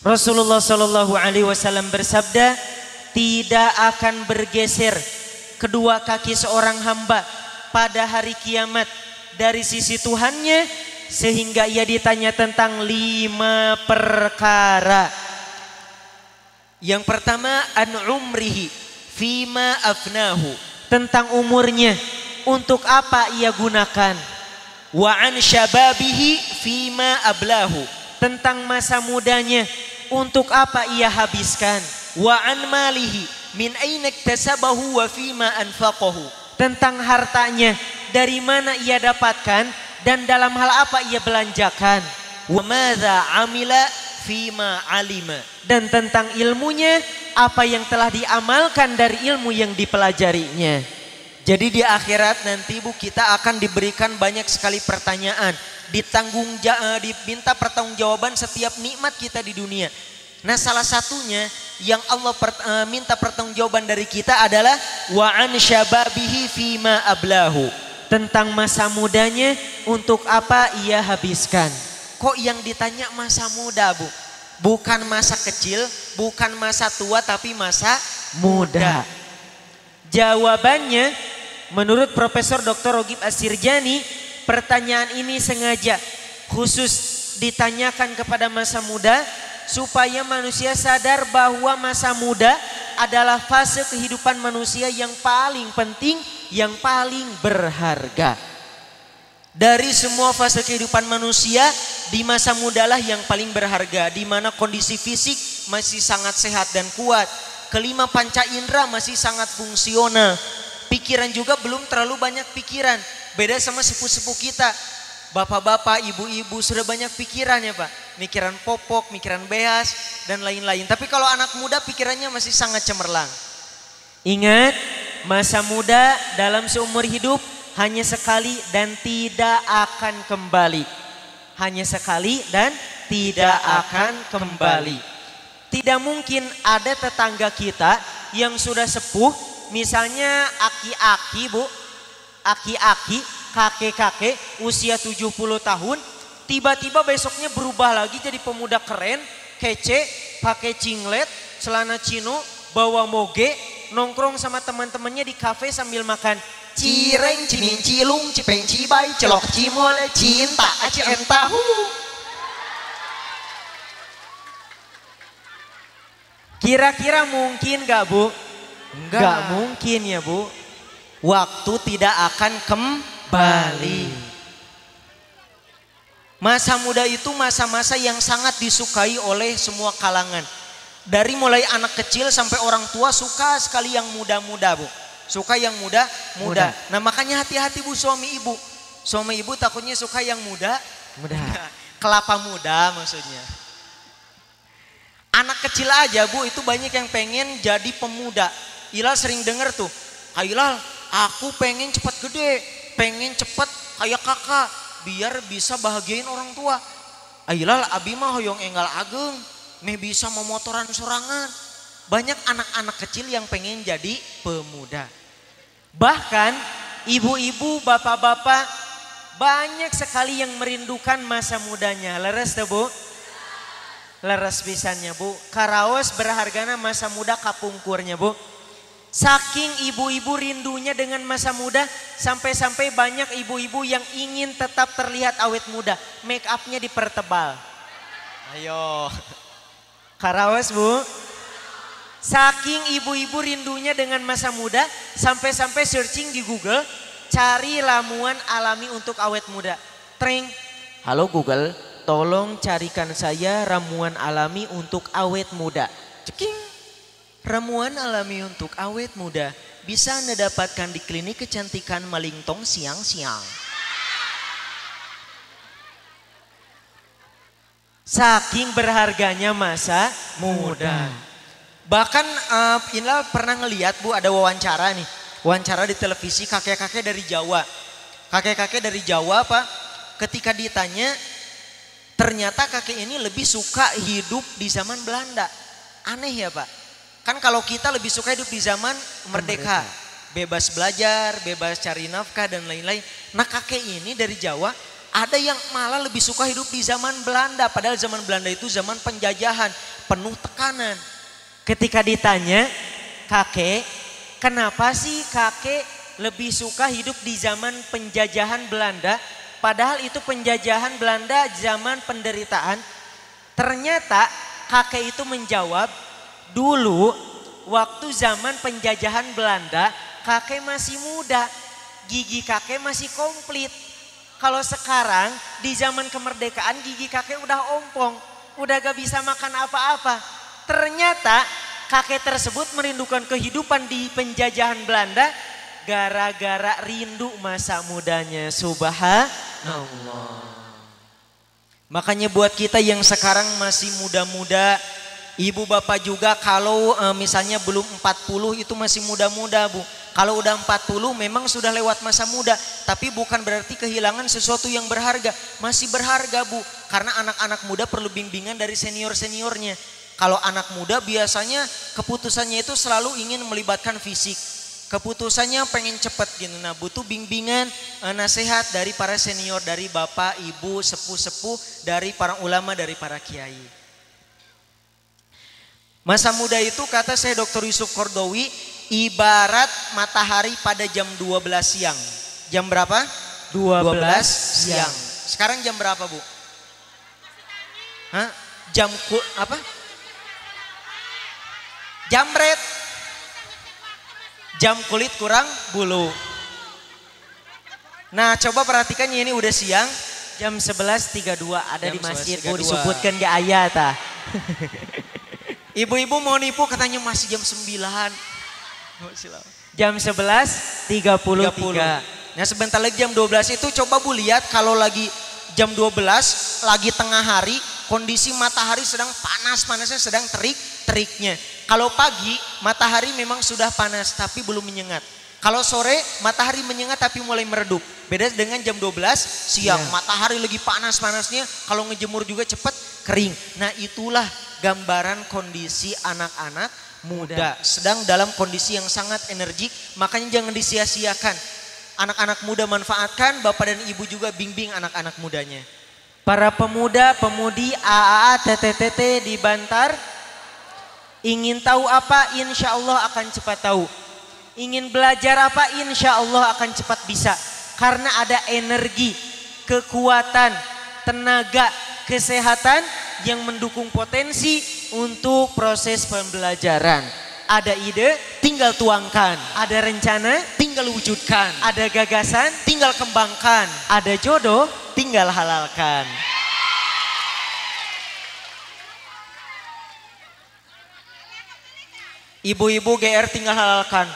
Speaker 1: Rasulullah Shallallahu Alaihi Wasallam bersabda, tidak akan bergeser kedua kaki seorang hamba pada hari kiamat dari sisi Tuhannya sehingga ia ditanya tentang 5 perkara. Yang pertama, an umrihi fima afnahu, tentang umurnya, untuk apa ia gunakan. Wa an syababihi fima ablahu, tentang masa mudanya, untuk apa ia habiskan. Wa an malihi min aina iktasabahu wa fima anfaqahu, tentang hartanya, dari mana ia dapatkan dan dalam hal apa ia belanjakan. Wa madza amila fima alima, dan tentang ilmunya, apa yang telah diamalkan dari ilmu yang dipelajarinya. Jadi di akhirat nanti Bu, kita akan diberikan banyak sekali pertanyaan, diminta pertanggungjawaban setiap nikmat kita di dunia. Nah salah satunya yang Allah minta pertanggungjawaban dari kita adalah wa an syababihi fima ablahu, tentang masa mudanya, untuk apa ia habiskan. Kok yang ditanya masa muda Bu? Bukan masa kecil, bukan masa tua, tapi masa muda. Jawabannya menurut Profesor Dr. Rogib Asirjani, pertanyaan ini sengaja khusus ditanyakan kepada masa muda supaya manusia sadar bahwa masa muda adalah fase kehidupan manusia yang paling penting, yang paling berharga. Dari semua fase kehidupan manusia, di masa mudalah yang paling berharga, di mana kondisi fisik masih sangat sehat dan kuat. Kelima panca indera masih sangat fungsional. Pikiran juga belum terlalu banyak pikiran. Beda sama sepuh-sepuh kita. Bapak-bapak, ibu-ibu sudah banyak pikiran ya Pak. Mikiran popok, mikiran beas, dan lain-lain. Tapi kalau anak muda pikirannya masih sangat cemerlang. Ingat, masa muda dalam seumur hidup hanya sekali dan tidak akan kembali. Hanya sekali dan tidak akan kembali. Tidak mungkin ada tetangga kita yang sudah sepuh, misalnya aki-aki Bu, aki-aki, kakek-kakek usia 70 tahun, tiba-tiba besoknya berubah lagi jadi pemuda keren, kece, pakai cinglet,
Speaker 2: celana chino, bawa moge, nongkrong sama teman-temannya di kafe sambil makan.
Speaker 1: Cireng, cimin, cilung, cipeng, cibai, celok, cimol, cinta, cinta.
Speaker 2: Kira-kira mungkin gak Bu?
Speaker 1: Enggak.
Speaker 2: Gak mungkin ya Bu.
Speaker 1: Waktu tidak akan kembali. Masa muda itu masa-masa yang sangat disukai oleh semua kalangan. Dari mulai anak kecil sampai orang tua suka sekali yang muda-muda Bu. Suka yang muda. Nah makanya hati-hati Bu suami ibu. Suami ibu takutnya suka yang muda. Kelapa muda maksudnya. Anak kecil aja Bu itu banyak yang pengen jadi pemuda. Ilal sering denger tuh. Ilal aku pengen cepat gede. Pengen cepat kayak kakak. Biar bisa bahagiain orang tua. Ilal abi mah hoyong enggal ageng. Meh bisa memotoran sorangan. Banyak anak-anak kecil yang pengen jadi pemuda.
Speaker 2: Bahkan ibu-ibu, bapak-bapak banyak sekali yang merindukan masa mudanya. Leres tuh Bu? Leres pisannya Bu. Karaos berhargana masa muda kapungkurnya Bu. Saking ibu-ibu rindunya dengan masa muda, sampai-sampai banyak ibu-ibu yang ingin tetap terlihat awet muda. Make upnya dipertebal.
Speaker 1: Ayo.
Speaker 2: Karaos Bu. Saking ibu-ibu rindunya dengan masa muda, sampai-sampai searching di Google, cari ramuan alami untuk awet muda. Tring. Halo Google, tolong carikan saya ramuan alami untuk awet muda.
Speaker 1: Ceking. Ramuan alami untuk awet muda bisa Anda dapatkan di klinik kecantikan Malingtong siang-siang.
Speaker 2: Saking berharganya masa muda.
Speaker 1: Bahkan Inla pernah ngeliat Bu ada wawancara nih. Wawancara di televisi kakek-kakek dari Jawa. Kakek-kakek dari Jawa Pak ketika ditanya ternyata kakek ini lebih suka hidup di zaman Belanda. Aneh ya Pak. Kan kalau kita lebih suka hidup di zaman merdeka. Bebas belajar, bebas cari nafkah dan lain-lain. Nah kakek ini dari Jawa ada yang malah lebih suka hidup di zaman Belanda. Padahal zaman Belanda itu zaman penjajahan, penuh tekanan.
Speaker 2: Ketika ditanya, kakek, kenapa sih kakek lebih suka hidup di zaman penjajahan Belanda? Padahal itu penjajahan Belanda zaman penderitaan. Ternyata kakek itu menjawab, dulu waktu zaman penjajahan Belanda, kakek masih muda, gigi kakek masih komplit. Kalau sekarang di zaman kemerdekaan gigi kakek udah ompong, udah gak bisa makan apa-apa. Ternyata kakek tersebut merindukan kehidupan di penjajahan Belanda gara-gara rindu masa mudanya. Subhanallah.
Speaker 1: Makanya buat kita yang sekarang masih muda-muda, ibu bapak juga kalau misalnya belum 40 itu masih muda-muda Bu. Kalau udah 40 memang sudah lewat masa muda, tapi bukan berarti kehilangan sesuatu yang berharga. Masih berharga Bu, karena anak-anak muda perlu bimbingan dari senior-seniornya. Kalau anak muda biasanya keputusannya itu selalu ingin melibatkan fisik. Keputusannya pengen cepet gitu. Nah butuh bimbingan, nasihat dari para senior, dari bapak, ibu, sepuh-sepuh, dari para ulama, dari para kiai. Masa muda itu kata saya Dr. Yusuf Kordowi ibarat matahari pada jam 12 siang. Jam berapa?
Speaker 2: 12
Speaker 1: siang. Sekarang jam berapa Bu? Hah? Apa? Jamret. Jam kulit kurang bulu. Nah coba perhatikan ini udah siang.
Speaker 2: Jam 11.32 ada
Speaker 1: Jam
Speaker 2: di masjid.
Speaker 1: 11.32.
Speaker 2: Bu disebutkan di ayat ah.
Speaker 1: Ibu-ibu mau nipu katanya masih jam 9.
Speaker 2: Jam 11.33.
Speaker 1: Nah sebentar lagi jam 12 itu coba Bu lihat kalau lagi jam 12 lagi tengah hari kondisi matahari sedang panas-panasnya sedang terik-teriknya. Kalau pagi matahari memang sudah panas tapi belum menyengat. Kalau sore matahari menyengat tapi mulai meredup. Beda dengan jam 12 siang matahari lagi panas-panasnya, kalau ngejemur juga cepat kering. Nah itulah gambaran kondisi anak-anak muda sedang dalam kondisi yang sangat energik, makanya jangan disia-siakan. Anak-anak muda manfaatkan, bapak dan ibu juga bimbing anak-anak mudanya.
Speaker 2: Para pemuda, pemudi, AAA, TTTT di Bantar, Ingin tahu apa? Insya Allah akan cepat tahu. Ingin belajar apa? Insya Allah akan cepat bisa. Karena ada energi, kekuatan, tenaga, kesehatan yang mendukung potensi untuk proses pembelajaran. Ada ide, tinggal tuangkan. Ada rencana,
Speaker 1: tinggal wujudkan.
Speaker 2: ada gagasan,
Speaker 1: Tinggal kembangkan.
Speaker 2: ada jodoh.
Speaker 1: Tinggal halalkan. Ibu-ibu GR tinggal halalkan.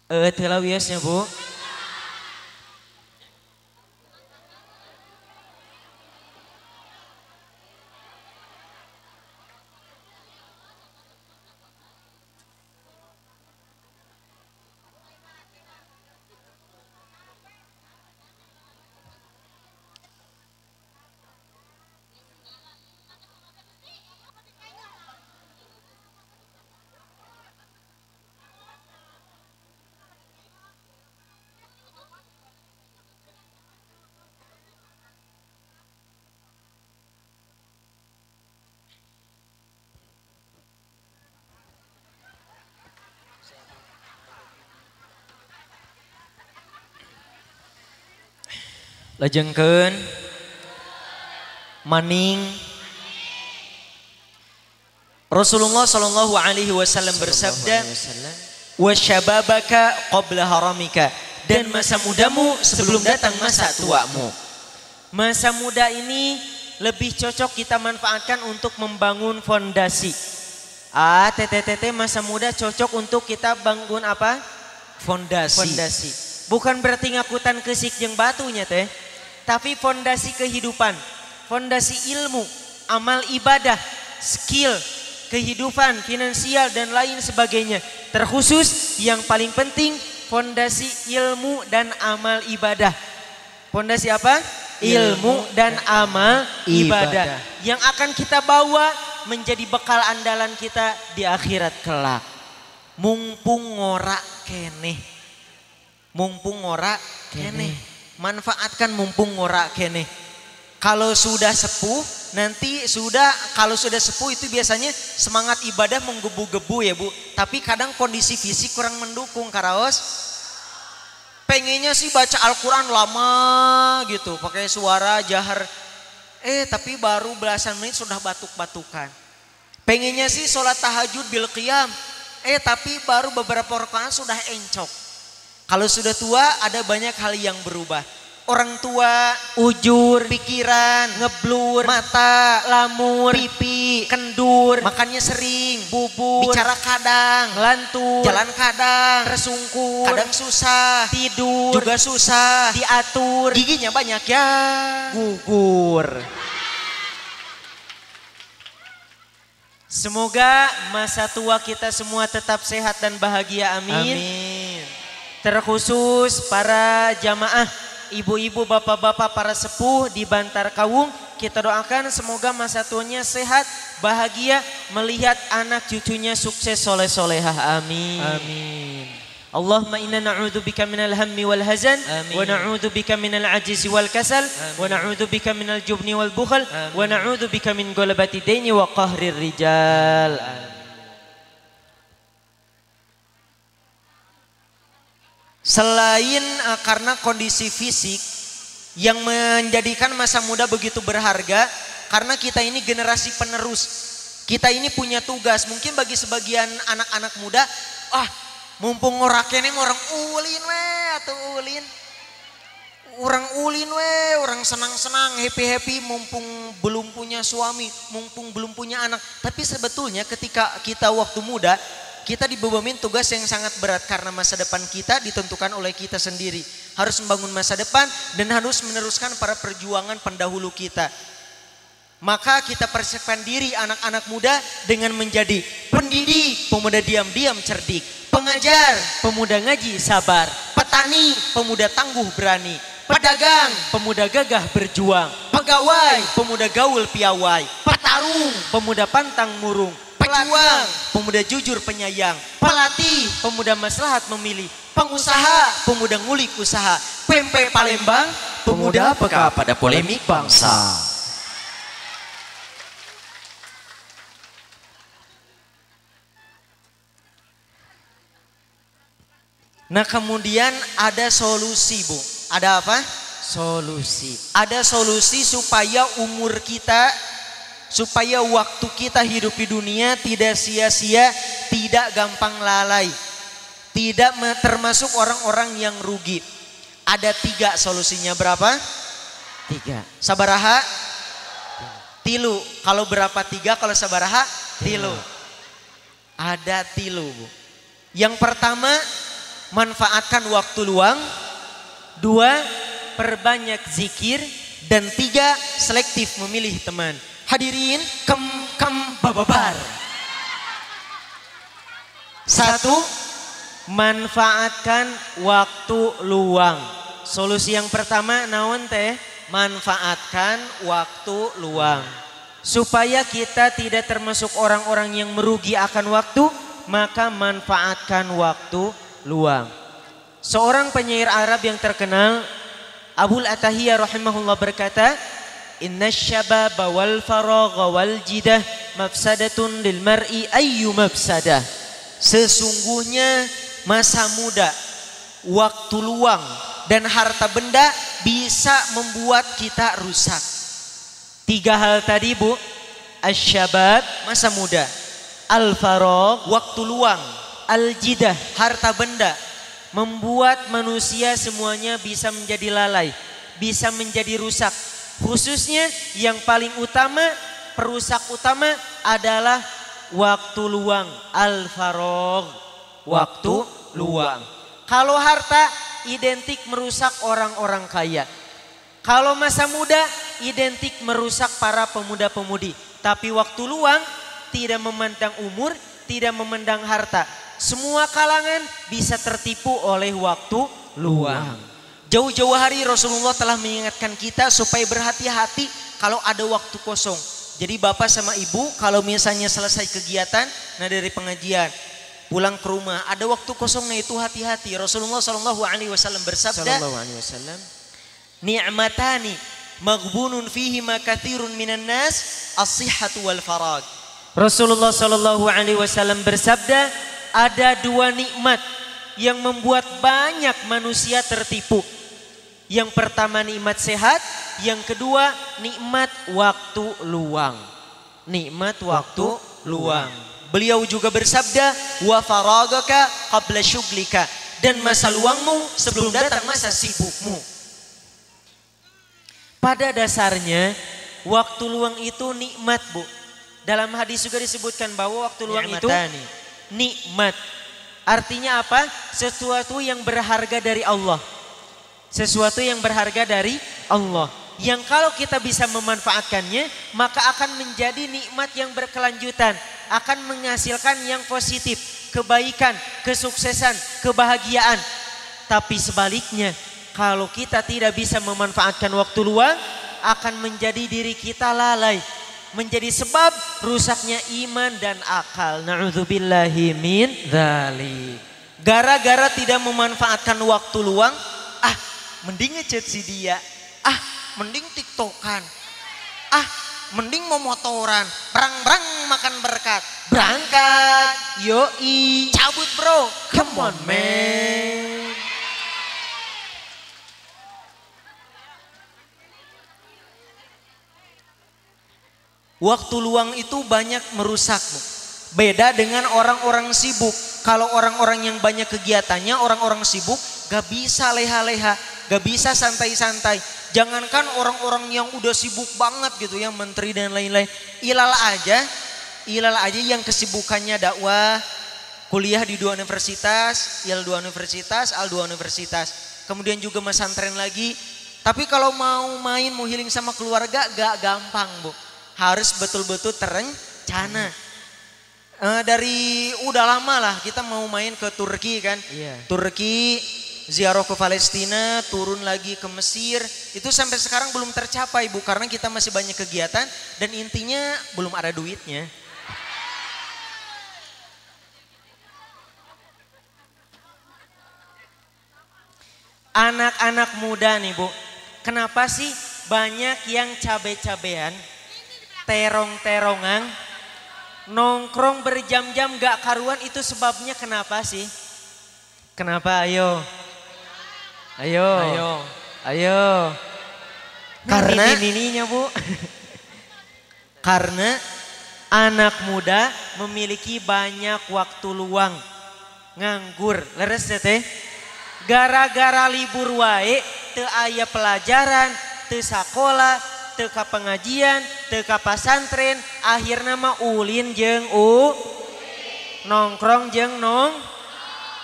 Speaker 2: Telah wiasnya Bu.
Speaker 1: Lajengkeun maning Rasulullah sallallahu alaihi wasallam bersabda, "Wa syababaka qabla haramika." Dan masa mudamu sebelum datang masa tuamu.
Speaker 2: Masa muda ini lebih cocok kita manfaatkan untuk membangun fondasi. TTT masa muda cocok untuk kita bangun apa? Fondasi. Bukan berarti ngakutan kesik jeung batunya teh, tapi fondasi kehidupan, fondasi ilmu, amal ibadah, skill, kehidupan, finansial dan lain sebagainya. Terkhusus yang paling penting fondasi ilmu dan amal ibadah. Fondasi apa? Ilmu dan amal ibadah yang akan kita bawa menjadi bekal andalan kita di akhirat kelak. Mumpung ngora keneh. Mumpung ngora keneh. Manfaatkan mumpung ngora keneh. Kalau sudah sepuh kalau sudah sepuh itu biasanya semangat ibadah menggebu-gebu ya Bu. Tapi kadang kondisi fisik kurang mendukung karaos. Pengennya sih baca Al-Quran lama gitu. Pakai suara jahar. Tapi baru belasan menit sudah batuk-batukan. Pengennya sih sholat tahajud bil qiyam. Tapi baru beberapa rakaat sudah encok. Kalau sudah tua ada banyak hal yang berubah. Orang tua, ujur, pikiran, ngeblur, mata, lamur, pipi, kendur, makannya sering, bubur, bicara kadang, lantur, jalan kadang, tersungkur, kadang susah, tidur, juga susah, diatur, giginya banyak ya, gugur. Semoga masa tua kita semua tetap sehat dan bahagia, amin.
Speaker 1: Amin.
Speaker 2: Terkhusus para jamaah, ibu-ibu, bapak-bapak, para sepuh di Bantar Kawung, kita doakan semoga masa tuanya sehat, bahagia, melihat anak cucunya sukses soleh-solehah, amin.
Speaker 1: Amin.
Speaker 2: Allahumma inna na'udzubika minal hammi wal hazan, wa na'udzubika minal ajzi wal kasal, wa na'udzubika minal jubni wal bukhl, wa na'udzubika min ghalabati daini wa qahrir rijal.
Speaker 1: Selain karena kondisi fisik yang menjadikan masa muda begitu berharga, karena kita ini generasi penerus. Kita ini punya tugas. Mungkin bagi sebagian anak-anak muda, mumpung ngorakene orang ulin we atau ulin. Orang ulin we, orang senang-senang, happy-happy mumpung belum punya suami, mumpung belum punya anak. Tapi sebetulnya ketika kita waktu muda, kita dibebanin tugas yang sangat berat karena masa depan kita ditentukan oleh kita sendiri. Harus membangun masa depan dan harus meneruskan para perjuangan pendahulu kita. Maka kita persiapkan diri anak-anak muda dengan menjadi pendidik, pemuda diam-diam cerdik, pengajar, pemuda ngaji sabar, petani, pemuda tangguh berani, pedagang, pemuda gagah berjuang, pegawai, pemuda gaul piawai, petarung, pemuda pantang murung, pejuang, pemuda jujur penyayang, pelatih, pemuda maslahat memilih, pengusaha, pemuda ngulik usaha, pempe Palembang, pemuda peka pada polemik bangsa. Nah kemudian ada solusi Bu. Ada apa?
Speaker 2: Solusi.
Speaker 1: Ada solusi supaya umur kita, supaya waktu kita hidup di dunia tidak sia-sia, tidak gampang lalai, tidak termasuk orang-orang yang rugi. Ada 3 solusinya. Berapa?
Speaker 2: 3.
Speaker 1: Sabaraha? Tilu. Kalau berapa 3? Kalau sabaraha? Tilu. Ada tilu Bu. Yang pertama, manfaatkan waktu luang. 2, perbanyak zikir. Dan 3, selektif memilih teman. Hadirin bababar. 1,
Speaker 2: manfaatkan waktu luang. Solusi yang pertama naon teh? Manfaatkan waktu luang. Supaya kita tidak termasuk orang-orang yang merugi akan waktu, maka manfaatkan waktu luang. Seorang penyair Arab yang terkenal, Abul Atahiyah rahimahullah berkata, "Inna syababa wal faragha wal jidah mafsadatun lil mar'i ayyu mafsadah." Sesungguhnya masa muda, waktu luang dan harta benda bisa membuat kita rusak. 3 hal tadi Bu, asyabab masa muda, al-faragh waktu luang, al-jidah harta benda, membuat manusia semuanya bisa menjadi lalai, bisa menjadi rusak. Khususnya yang paling utama, perusak utama adalah waktu luang, al-faragh, waktu luang. Kalau harta identik merusak orang-orang kaya. Kalau masa muda identik merusak para pemuda-pemudi. Tapi waktu luang tidak memandang umur, tidak memandang harta. Semua kalangan bisa tertipu oleh waktu luang.
Speaker 1: Jauh-jauh hari Rasulullah telah mengingatkan kita supaya berhati-hati kalau ada waktu kosong. Jadi bapak sama ibu kalau misalnya selesai kegiatan, nah dari pengajian pulang ke rumah ada waktu kosong, nah itu hati-hati. Rasulullah SAW bersabda, ni'matani maghbunun fihi ma kathirun minan nas as-sihhatu wal farag.
Speaker 2: Rasulullah SAW bersabda, ada 2 nikmat yang membuat banyak manusia tertipu. Yang pertama nikmat sehat, yang kedua nikmat waktu luang. Nikmat waktu luang.
Speaker 1: Beliau juga bersabda, wa faragaka qabla syuglika, dan masa luangmu sebelum datang masa sibukmu.
Speaker 2: Pada dasarnya waktu luang itu nikmat Bu. Dalam hadis juga disebutkan bahwa waktu luang itu nikmat. Artinya apa? Sesuatu yang berharga dari Allah. Sesuatu yang berharga dari Allah. Yang kalau kita bisa memanfaatkannya, maka akan menjadi nikmat yang berkelanjutan. Akan menghasilkan yang positif, kebaikan, kesuksesan, kebahagiaan. Tapi sebaliknya, kalau kita tidak bisa memanfaatkan waktu luang, akan menjadi diri kita lalai. Menjadi sebab rusaknya iman dan akal. Na'udzubillahi min dzalik.
Speaker 1: Gara-gara tidak memanfaatkan waktu luang, mending ngechat si dia, mending tiktokan, mending mau motoran, berang-berang makan berkat, berangkat, yoi, cabut bro, come on man. Waktu luang itu banyak merusakmu. Beda dengan orang-orang sibuk. Kalau orang-orang yang banyak kegiatannya, orang-orang sibuk gak bisa leha-leha, gak bisa santai-santai. Jangankan orang-orang yang udah sibuk banget gitu, yang menteri dan lain-lain. Ilal aja yang kesibukannya dakwah, kuliah di 2 universitas, IL 2 universitas, AL 2 universitas. Kemudian juga pesantren lagi. Tapi kalau mau main, mau healing sama keluarga gak gampang Bu. Harus betul-betul terencana. Dari udah lama lah kita mau main ke Turki kan. Turki, ziarah ke Palestina, turun lagi ke Mesir. Itu sampai sekarang belum tercapai Bu, karena kita masih banyak kegiatan dan intinya belum ada duitnya.
Speaker 2: Anak-anak muda nih Bu, Kenapa sih banyak yang cabe-cabean, terong-terongan, nongkrong berjam-jam gak karuan, itu sebabnya kenapa sih? Kenapa? Ayo. Ayo.
Speaker 1: Ayo.
Speaker 2: Ayo.
Speaker 1: Karena
Speaker 2: Nininya Bu.
Speaker 1: karena
Speaker 2: Anak muda memiliki banyak waktu luang. Nganggur. Leres ya teh? Gara-gara libur wae teu aya pelajaran, teu sakola, teu ka pengajian, teu ka pasantren, akhirna mah ulin jeung nongkrong jeung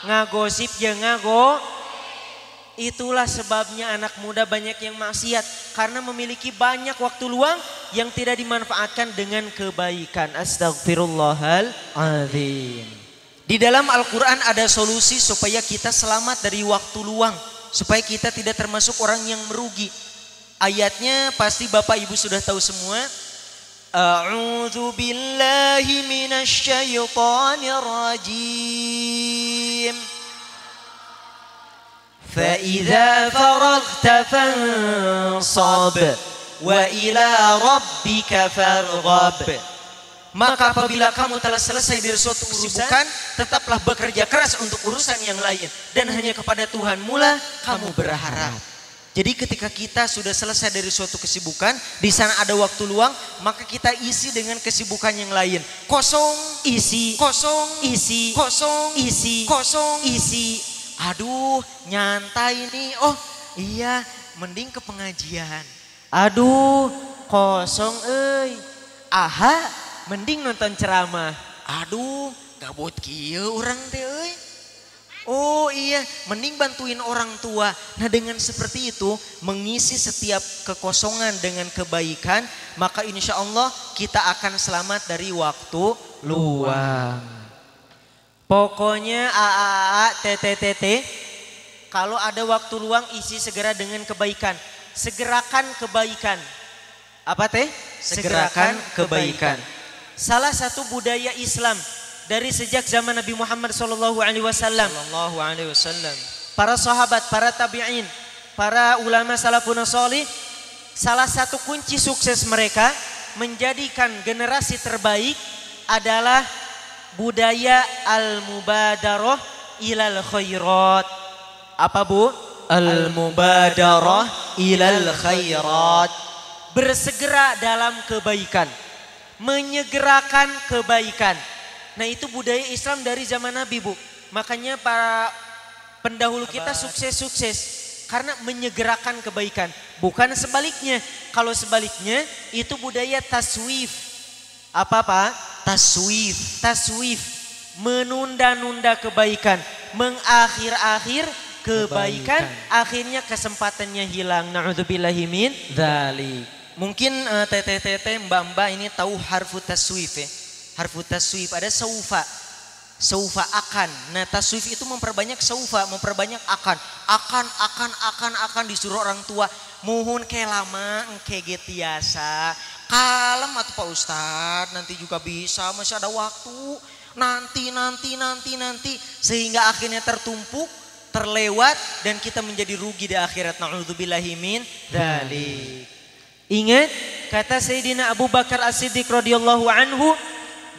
Speaker 2: ngagosip jeung Itulah sebabnya anak muda banyak yang maksiat karena memiliki banyak waktu luang yang tidak dimanfaatkan dengan kebaikan. Astagfirullahaladzim.
Speaker 1: di dalam Al-Quran ada solusi supaya kita selamat dari waktu luang. Supaya kita tidak termasuk orang yang merugi. Ayatnya pasti Bapak Ibu sudah tahu semua. A'udzu billahi minasy syaithanir rajim. فَإِذَا فَرَغْتَ فَانصَبْ وَإِلَى رَبِّكَ فَارْغَب. Maka apabila kamu telah selesai dari suatu kesibukan, tetaplah bekerja keras untuk urusan yang lain. Dan hanya kepada Tuhan mula kamu berharap. Jadi ketika kita sudah selesai dari suatu kesibukan, di sana ada waktu luang, maka kita isi dengan kesibukan yang lain. Kosong, isi, kosong, isi, kosong, isi, kosong, isi. Aduh, nyantai nih. Oh iya, mending ke pengajian.
Speaker 2: Aduh, kosong euy. Aha, mending nonton ceramah.
Speaker 1: Aduh, gabut kieu urang teh euy. Oh iya, mending bantuin orang tua. Nah dengan seperti itu, mengisi setiap kekosongan dengan kebaikan, maka insya Allah kita akan selamat dari waktu luang.
Speaker 2: Pokoknya TTTT, kalau ada waktu luang isi segera dengan kebaikan. Segerakan kebaikan. Apa teh?
Speaker 1: Segerakan kebaikan.
Speaker 2: Salah satu budaya Islam dari sejak zaman Nabi Muhammad SAW. Para sahabat, para tabi'in, para ulama salafun sholih, salah satu kunci sukses mereka menjadikan generasi terbaik adalah budaya al-mubadarah ilal khairat. Apa Bu?
Speaker 1: Al-mubadarah ilal khairat.
Speaker 2: Bersegera dalam kebaikan. Menyegerakan kebaikan. Nah itu budaya Islam dari zaman Nabi Bu. Makanya para pendahulu kita sukses-sukses. Karena menyegerakan kebaikan. Bukan sebaliknya. Kalau sebaliknya itu budaya taswif. Apa Pak? Taswif, menunda-nunda kebaikan, mengakhir-akhir kebaikan, akhirnya kesempatannya hilang. Na'udzubillahi min dzalik.
Speaker 1: Mungkin TTTT Mbak-mbak ini tahu harfu taswif ya. Harfu taswif ada saufa. Saufa akan. Nah taswif itu memperbanyak saufa, memperbanyak akan. Akan disuruh orang tua. Muhun ke lama engke getiasa. Kalem atau Pak Ustadz, nanti juga bisa, masih ada waktu. Nanti. Sehingga akhirnya tertumpuk, terlewat, dan kita menjadi rugi di akhirat. Na'udzubillahi min dzalik.
Speaker 2: Ingat kata Sayyidina Abu Bakar As-Siddiq radhiyallahu anhu,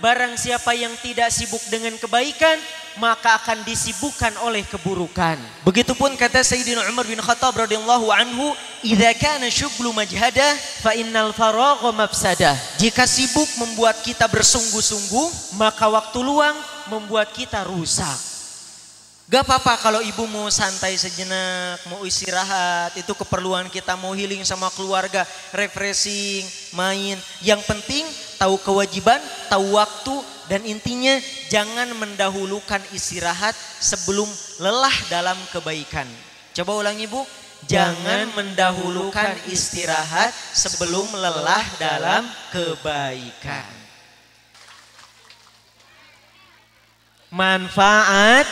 Speaker 2: barang siapa yang tidak sibuk dengan kebaikan, maka akan disibukkan oleh keburukan.
Speaker 1: Begitupun kata Sayyidina Umar bin Khattab radhiyallahu anhu, "Idza kana syughlu majhadah
Speaker 2: fa innal faragha mafsadah."
Speaker 1: Jika sibuk membuat kita bersungguh-sungguh,
Speaker 2: maka waktu luang membuat kita rusak.
Speaker 1: Gak apa-apa kalau ibu mau santai sejenak, mau istirahat, itu keperluan kita, mau healing sama keluarga, refreshing, main. Yang penting tahu kewajiban, tahu waktu, dan intinya jangan mendahulukan istirahat sebelum lelah dalam kebaikan. Coba ulangi Bu, jangan mendahulukan istirahat sebelum lelah dalam kebaikan.
Speaker 2: Manfaat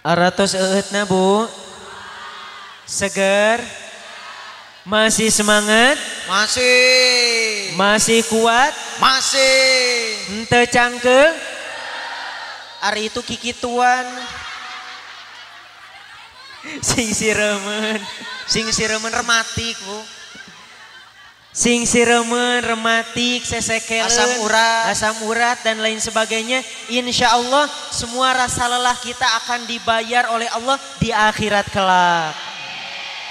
Speaker 2: Aratos eutna Bu. Seger. Masih semangat?
Speaker 1: Masih.
Speaker 2: Masih kuat?
Speaker 1: Masih.
Speaker 2: Henteu cangkeung? Ari itu kikituan. Sing siremen.
Speaker 1: Sing siremen rematik Bu.
Speaker 2: Sing siremen, rematik, sesekelen, asam urat dan lain sebagainya. Insya Allah semua rasa lelah kita akan dibayar oleh Allah di akhirat kelak.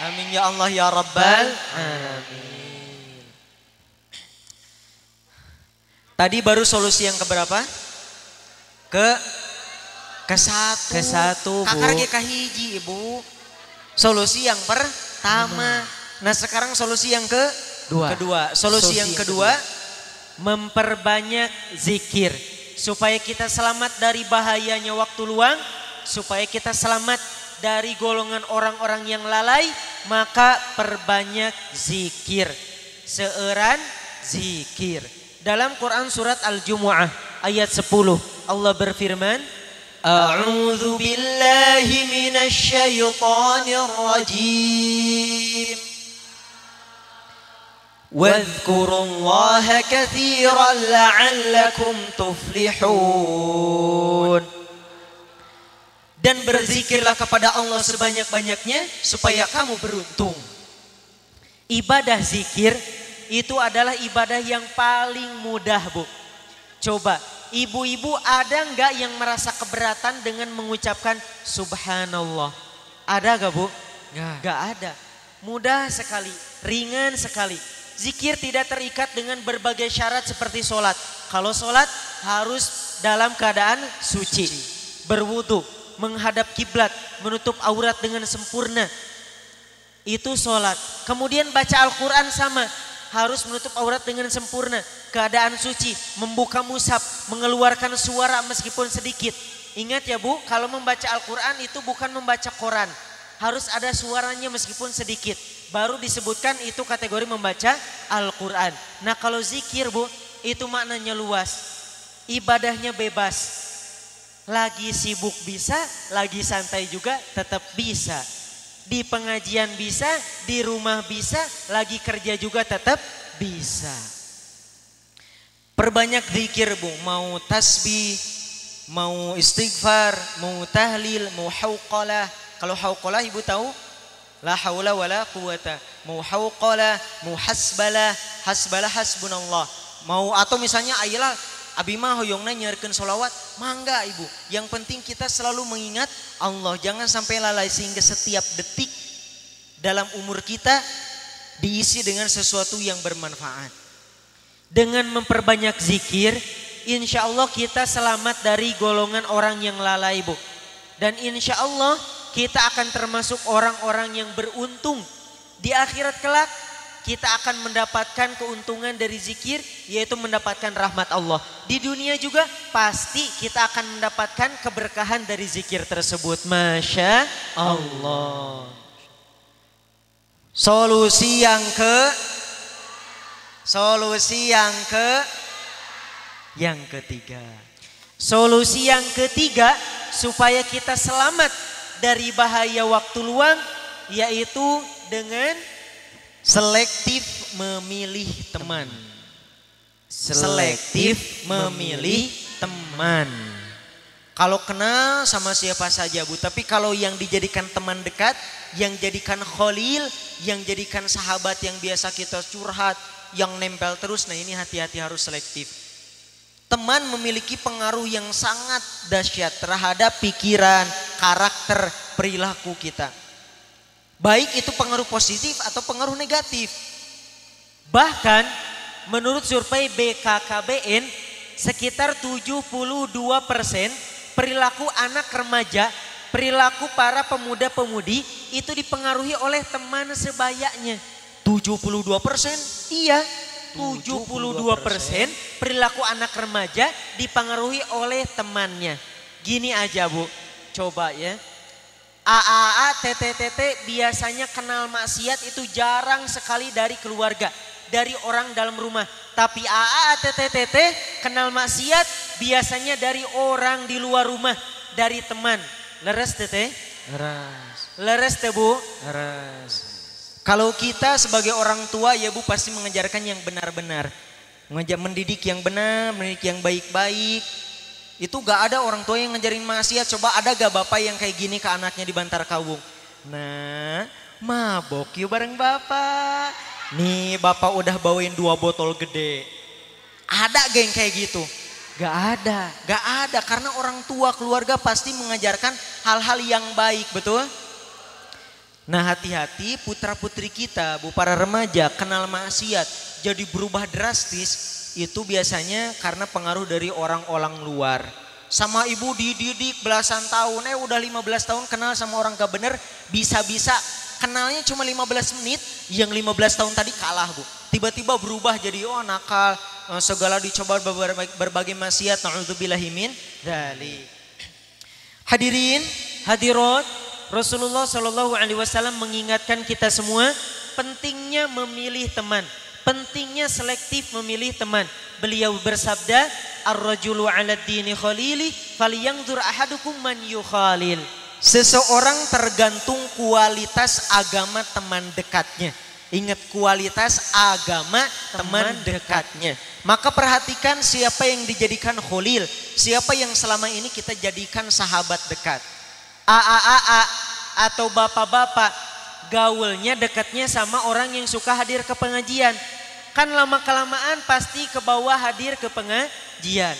Speaker 1: Amin ya Allah ya Rabbal.
Speaker 2: Amin.
Speaker 1: Tadi baru solusi yang keberapa? Ke satu. Kakak ge kahiji Ibu. Solusi yang pertama. Nah sekarang solusi yang kedua. Solusi yang kedua.
Speaker 2: Memperbanyak zikir. Supaya kita selamat dari bahayanya waktu luang. Supaya kita selamat dari golongan orang-orang yang lalai. Maka perbanyak zikir. Seueuran zikir. Dalam Quran surat Al-Jumu'ah ayat 10 Allah berfirman, A'udzu billahi minasy syaithanir rajim. Wadhkurullaha katsiran la'allakum tuflihun. Dan berzikirlah kepada Allah sebanyak-banyaknya supaya kamu beruntung. Ibadah zikir itu adalah ibadah yang paling mudah Bu. Coba ibu-ibu ada enggak yang merasa keberatan dengan mengucapkan subhanallah? Ada enggak Bu? Enggak ada. Mudah sekali, ringan sekali. Zikir tidak terikat dengan berbagai syarat seperti sholat. Kalau sholat harus dalam keadaan suci, berwudu, menghadap kiblat, menutup aurat dengan sempurna. Itu sholat. Kemudian baca Al-Quran sama. Harus menutup aurat dengan sempurna. Keadaan suci. Membuka mushaf. Mengeluarkan suara meskipun sedikit. Ingat ya Bu. Kalau membaca Al-Quran itu bukan membaca Quran. Harus ada suaranya meskipun sedikit. Baru disebutkan itu kategori membaca Al-Quran. Nah kalau zikir Bu. Itu maknanya luas. Ibadahnya bebas. Lagi sibuk bisa. Lagi santai juga tetap bisa. Di pengajian bisa, di rumah bisa, lagi kerja juga tetap bisa. Perbanyak zikir Bu, mau tasbih, mau istighfar, mau tahlil, mau hauqalah. Kalau hauqalah Ibu tahu? La haula wala quwata. Mau hauqalah, mau hasbalah, hasbalah hasbunallah. Mau atau misalnya ayolah abi mah hoyongna nyeurkeun sholawat, mangga Ibu. Yang penting kita selalu mengingat Allah, jangan sampai lalai sehingga setiap detik dalam umur kita diisi dengan sesuatu yang bermanfaat. Dengan memperbanyak zikir, insya Allah kita selamat dari golongan orang yang lalai Bu. Dan insya Allah kita akan termasuk orang-orang yang beruntung di akhirat kelak. Kita akan mendapatkan keuntungan dari zikir, yaitu mendapatkan rahmat Allah. Di dunia juga pasti kita akan mendapatkan keberkahan dari zikir tersebut. Masya Allah.
Speaker 1: Solusi yang ketiga.
Speaker 2: Solusi yang ketiga supaya kita selamat dari bahaya waktu luang, yaitu dengan
Speaker 1: selektif memilih teman. Selektif memilih teman. Kalau kenal sama siapa saja Bu, tapi kalau yang dijadikan teman dekat, yang jadikan khalil, yang jadikan sahabat yang biasa kita curhat, yang nempel terus, nah ini hati-hati harus selektif. Teman memiliki pengaruh yang sangat dahsyat terhadap pikiran, karakter, perilaku kita. Baik itu pengaruh positif atau pengaruh negatif. Bahkan menurut survei BKKBN sekitar 72% perilaku anak remaja, perilaku para pemuda-pemudi itu dipengaruhi oleh teman sebayanya.
Speaker 2: 72%? Iya, 72% perilaku anak remaja dipengaruhi oleh temannya. Gini aja Bu, coba ya. AAA, TTTT biasanya kenal maksiat itu jarang sekali dari keluarga, dari orang dalam rumah. Tapi AAA, TTTT kenal maksiat biasanya dari orang di luar rumah, dari teman. Leres teh?
Speaker 1: Leres.
Speaker 2: Leres teh Bu?
Speaker 1: Leres. Kalau kita sebagai orang tua ya Bu pasti mengajarkan yang benar-benar. Mendidik yang benar, mendidik yang baik-baik. Itu gak ada orang tua yang ngajarin maksiat. Coba ada gak bapak yang kayak gini ke anaknya di Bantar Kawung? Nah, mabok yuk bareng bapak. Nih bapak udah bawain 2 botol gede. Ada gak yang kayak gitu? Gak ada. Gak ada karena orang tua keluarga pasti mengajarkan hal-hal yang baik, betul? Nah hati-hati putra putri kita, Bu para remaja kenal maksiat jadi berubah drastis itu biasanya karena pengaruh dari orang-orang luar. Sama ibu dididik belasan tahun, udah 15 tahun kenal sama orang gak bener, bisa-bisa kenalnya cuma 15 menit, yang 15 tahun tadi kalah Bu. Tiba-tiba berubah jadi nakal, segala dicoba berbagai maksiat, na'udzubillahi min dzalik. Hadirin, hadirat, Rasulullah Shallallahu Alaihi Wasallam mengingatkan kita semua pentingnya memilih teman, pentingnya selektif memilih teman. Beliau bersabda, ar-rajulu 'ala dini khalili, falyanzur ahadukum man yukhalil. Seseorang tergantung kualitas agama teman dekatnya. Ingat kualitas agama teman dekatnya. Maka perhatikan siapa yang dijadikan khalil, siapa yang selama ini kita jadikan sahabat dekat. Atau bapak-bapak gaulnya dekatnya sama orang yang suka hadir ke pengajian. Kan lama kelamaan pasti ke bawah hadir ke pengajian.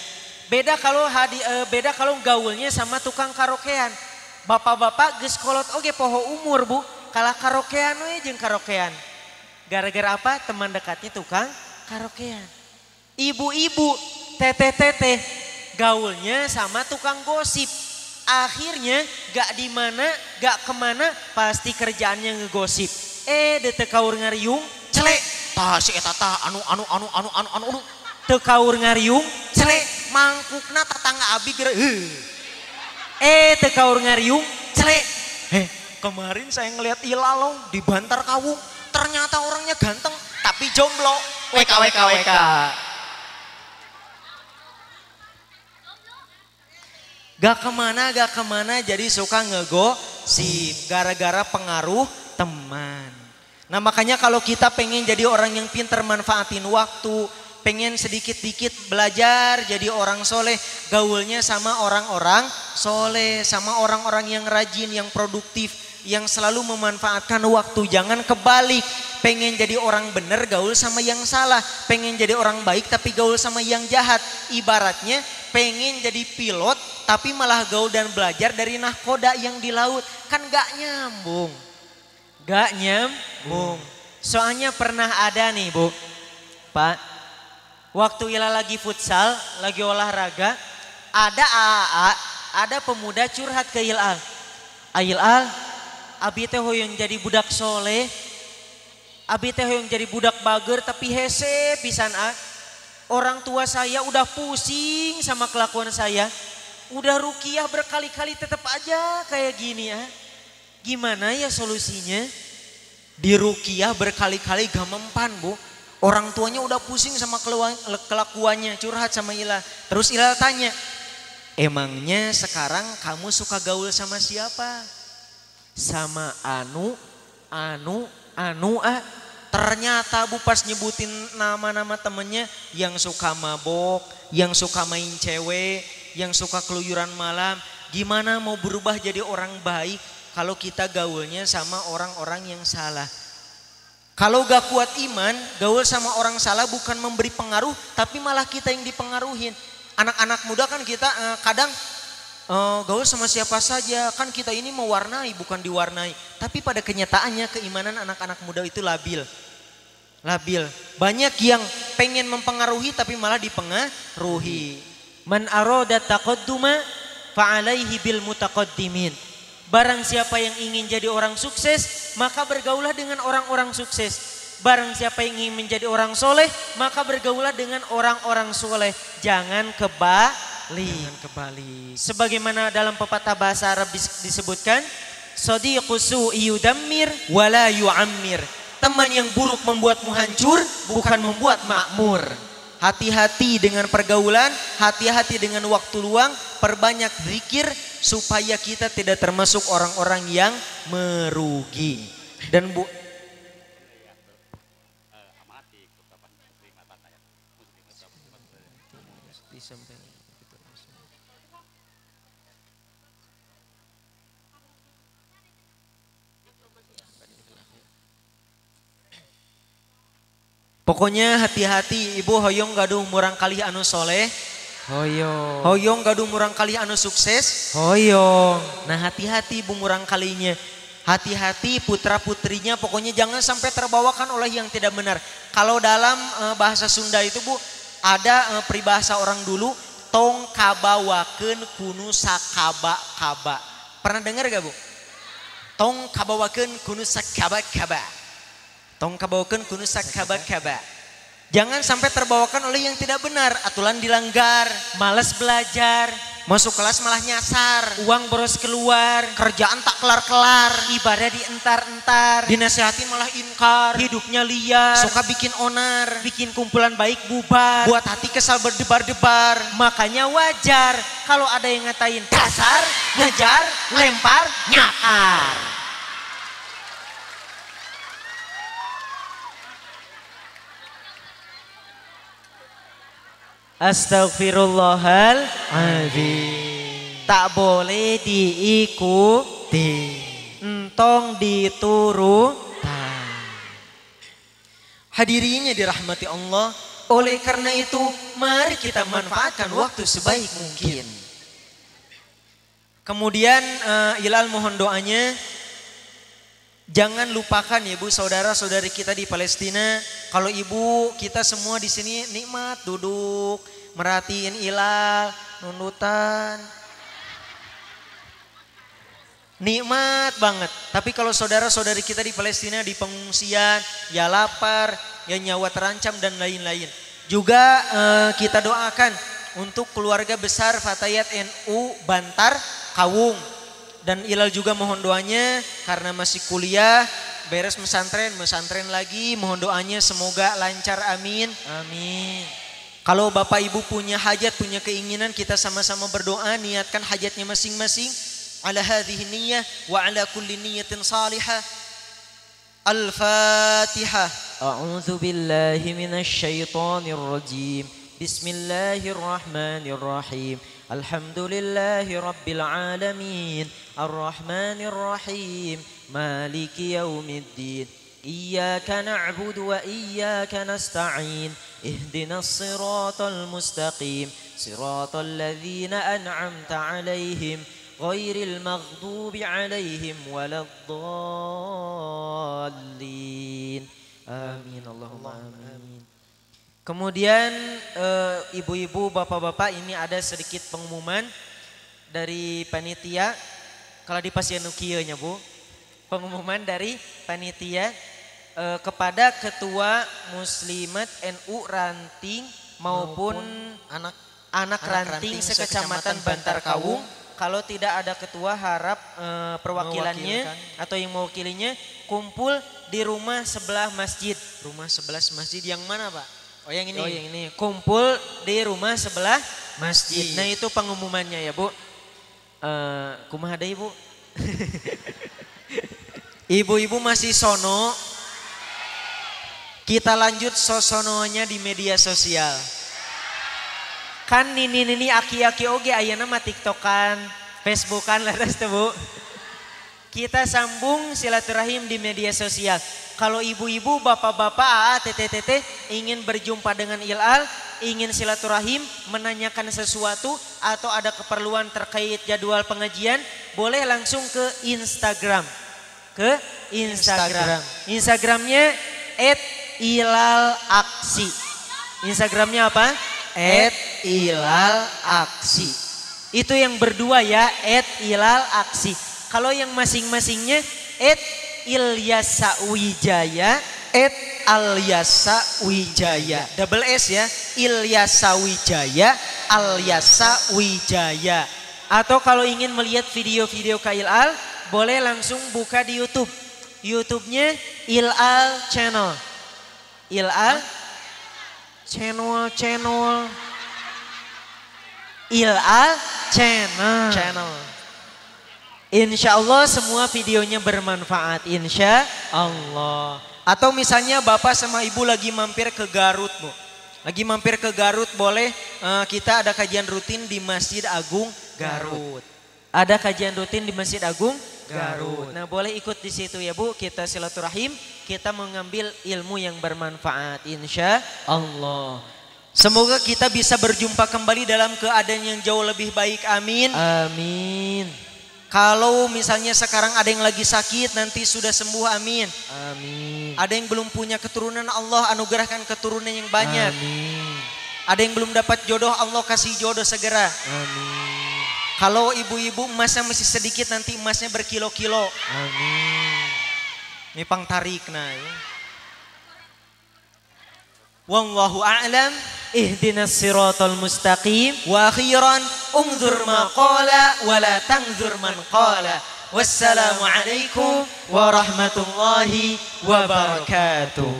Speaker 1: Beda kalau gaulnya sama tukang karaokean. Bapak-bapak geus kolot oge poho umur Bu, kalah karaokean we jeung karaokean. Gara-gara apa? Teman dekatnya tukang karaokean. Ibu-ibu, teteh-teteh gaulnya sama tukang gosip. Akhirnya gak di mana, gak kemana, pasti kerjaannya ngegosip. Teu kaur ngariung, celek. Tah si eta tah anu teu kaur ngariung, celek. Mangkukna tetangga abi geura teu kaur ngariung, celek. Kemarin saya ngelihat Ilalong di Bantar Kawung, ternyata orangnya ganteng tapi jomblo. WK. Gak kemana jadi suka ngegosip gara-gara pengaruh teman. Nah makanya kalau kita pengen jadi orang yang pintar manfaatin waktu, pengen sedikit-dikit belajar jadi orang soleh, gaulnya sama orang-orang soleh, sama orang-orang yang rajin, yang produktif, yang selalu memanfaatkan waktu. Jangan kebalik, pengen jadi orang bener gaul sama yang salah, pengen jadi orang baik tapi gaul sama yang jahat. Ibaratnya pengen jadi pilot tapi malah gaul dan belajar dari nahkoda yang di laut, kan gak nyambung. Soalnya pernah ada nih Bu, Pak, waktu Ila lagi futsal, lagi olahraga, ada pemuda curhat ke Ilal. Ilal, abi teh hoyong jadi budak soleh, abi teh hoyong jadi budak bager tapi hese pisan Orang tua saya udah pusing sama kelakuan saya. Udah rukiah berkali-kali tetap aja kayak gini Gimana ya solusinya? Di rukiah berkali-kali gak mempan Bu. Orang tuanya udah pusing sama kelakuannya, curhat sama Ila. Terus Ila tanya, emangnya sekarang kamu suka gaul sama siapa? Sama anu. Ternyata Bu pas nyebutin nama-nama temennya yang suka mabok, yang suka main cewek, yang suka keluyuran malam. Gimana mau berubah jadi orang baik kalau kita gaulnya sama orang-orang yang salah? Kalau gak kuat iman, gaul sama orang salah bukan memberi pengaruh, tapi malah kita yang dipengaruhin. Anak-anak muda kan kita kadang gaul sama siapa saja, kan kita ini mewarnai bukan diwarnai. Tapi pada kenyataannya keimanan anak-anak muda itu labil. Banyak yang pengen mempengaruhi tapi malah dipengaruhi. Man arada taqadduma fa'alaihi bil mutaqaddimin. Barang siapa yang ingin jadi orang sukses, maka bergaulah dengan orang-orang sukses. Barang siapa yang ingin menjadi orang soleh, maka bergaulah dengan orang-orang soleh. Jangan kebalik. Sebagaimana dalam pepatah bahasa Arab disebutkan, sadiqu su'i yudammir wala yu'ammir. Teman yang buruk membuatmu hancur, bukan membuat makmur. Hati-hati dengan pergaulan, hati-hati dengan waktu luang, perbanyak zikir supaya kita tidak termasuk orang-orang yang merugi. Dan pokoknya hati-hati ibu hoyong gaduh murang kali anu soleh.
Speaker 2: Hoyong.
Speaker 1: Hoyong gaduh murang kali anu sukses.
Speaker 2: Hoyong.
Speaker 1: Nah hati-hati ibu murang kalinya. Hati-hati putra putrinya pokoknya jangan sampai terbawakan oleh yang tidak benar. Kalau dalam bahasa Sunda itu bu ada peribahasa orang dulu. Tong kabawakeun kunu sakaba-kaba. Pernah dengar gak bu? Tong kabawakeun kunu sakaba-kaba. Tong kabawakeun kunu sakaba-kaba. Jangan sampai terbawakan oleh yang tidak benar. Aturan dilanggar.
Speaker 2: Malas belajar.
Speaker 1: Masuk kelas malah nyasar.
Speaker 2: Uang boros keluar.
Speaker 1: Kerjaan tak kelar-kelar.
Speaker 2: Ibadah dientar-entar.
Speaker 1: Dinasehati malah inkar.
Speaker 2: Hidupnya liar.
Speaker 1: Suka bikin onar.
Speaker 2: Bikin kumpulan baik bubar.
Speaker 1: Buat hati kesal berdebar-debar.
Speaker 2: Makanya wajar kalau ada yang ngatain kasar, ngejar, lempar, nyakar. Astaghfirullahaladzim. Tak boleh diikuti, entong diturutan.
Speaker 1: Hadirinya dirahmati Allah. Oleh karena itu mari kita manfaatkan waktu sebaik mungkin. Kemudian Ilal mohon doanya. Jangan lupakan ya ibu saudara-saudari kita di Palestina. Kalau ibu kita semua di sini nikmat duduk merhatiin Ilal nunutan. Nikmat banget. Tapi kalau saudara-saudari kita di Palestina di pengungsian ya lapar, ya nyawa terancam dan lain-lain. Juga kita doakan untuk keluarga besar Fatayat NU Bantar Kawung. Dan Ilal juga mohon doanya karena masih kuliah, beres mesantren lagi, mohon doanya semoga lancar amin.
Speaker 2: Amin.
Speaker 1: Kalau Bapak Ibu punya hajat, punya keinginan, kita sama-sama berdoa, niatkan hajatnya masing-masing. Ala hadhihi niyyah wa ala kulli niyyatin salihah. Al-Fatihah.
Speaker 2: A'udzu billahi minasy syaithanir rajim. Bismillahirrahmanirrahim. Alhamdulillahi rabbil alamin. Ar-Rahmanir Rahim. Maliki yaumiddin. Iyyaka na'budu wa iyyaka nasta'in. Ihdinas siratal mustaqim. Siratal ladzina an'amta 'alaihim ghairil maghdubi 'alaihim waladdallin. Amin Allahumma amin. Kemudian ibu-ibu, bapak-bapak, ini ada sedikit pengumuman dari panitia. Kalau di Pasienu kieu nya Bu, pengumuman dari panitia kepada ketua muslimat NU Ranting maupun anak ranting sekecamatan Bantar Kawung. Kalau tidak ada ketua harap perwakilannya atau yang mewakilinya kumpul di rumah sebelah masjid.
Speaker 1: Rumah sebelah masjid yang mana Pak?
Speaker 2: Oh yang ini. Oh yang ini. Kumpul di rumah sebelah masjid. Nah itu pengumumannya ya Bu. Kumaha deui Bu?
Speaker 1: Ibu-ibu masih sono. Kita lanjut sosononya di media sosial.
Speaker 2: Kan nini aki-aki oge ayeuna mah TikTokan, Facebookan leres teh Bu. Kita sambung silaturahim di media sosial. Kalau ibu-ibu, bapak-bapak, AA, tete-tete ingin berjumpa dengan Ilal, ingin silaturahim, menanyakan sesuatu atau ada keperluan terkait jadwal pengajian, boleh langsung ke Instagram. Ke Instagram. Instagramnya @ilalaksi. Instagramnya apa? @ilalaksi. Itu yang berdua ya, @ilalaksi. Kalau yang masing-masingnya @Ilyasawijaya,
Speaker 1: @Alyasawijaya. Double S ya. Ilyasawijaya, Alyasawijaya.
Speaker 2: Atau kalau ingin melihat video-video Ilal, boleh langsung buka di YouTube. YouTube-nya Ilal Channel. Ilal channel Ilal channel. Insya Allah semua videonya bermanfaat, insya Allah.
Speaker 1: Atau misalnya bapak sama ibu lagi mampir ke Garut bu. Lagi mampir ke Garut boleh kita ada kajian rutin di Masjid Agung Garut.
Speaker 2: Ada kajian rutin di Masjid Agung Garut. Nah boleh ikut di situ ya bu, kita silaturahim, kita mengambil ilmu yang bermanfaat insya Allah.
Speaker 1: Semoga kita bisa berjumpa kembali dalam keadaan yang jauh lebih baik, amin.
Speaker 2: Amin.
Speaker 1: Kalau misalnya sekarang ada yang lagi sakit nanti sudah sembuh, amin.
Speaker 2: Amin.
Speaker 1: Ada yang belum punya keturunan, Allah anugerahkan keturunan yang banyak.
Speaker 2: Amin.
Speaker 1: Ada yang belum dapat jodoh, Allah kasih jodoh segera.
Speaker 2: Amin.
Speaker 1: Kalau ibu-ibu emasnya masih sedikit nanti emasnya berkilo-kilo.
Speaker 2: Amin.
Speaker 1: Ini pang tarik nah. Wallahu a'lam.
Speaker 2: Ihdinas siratal mustaqim.
Speaker 1: Wa akhiran unzur ma qala wa la tanzur man qala. Wassalamu alaikum warahmatullahi wabarakatuh.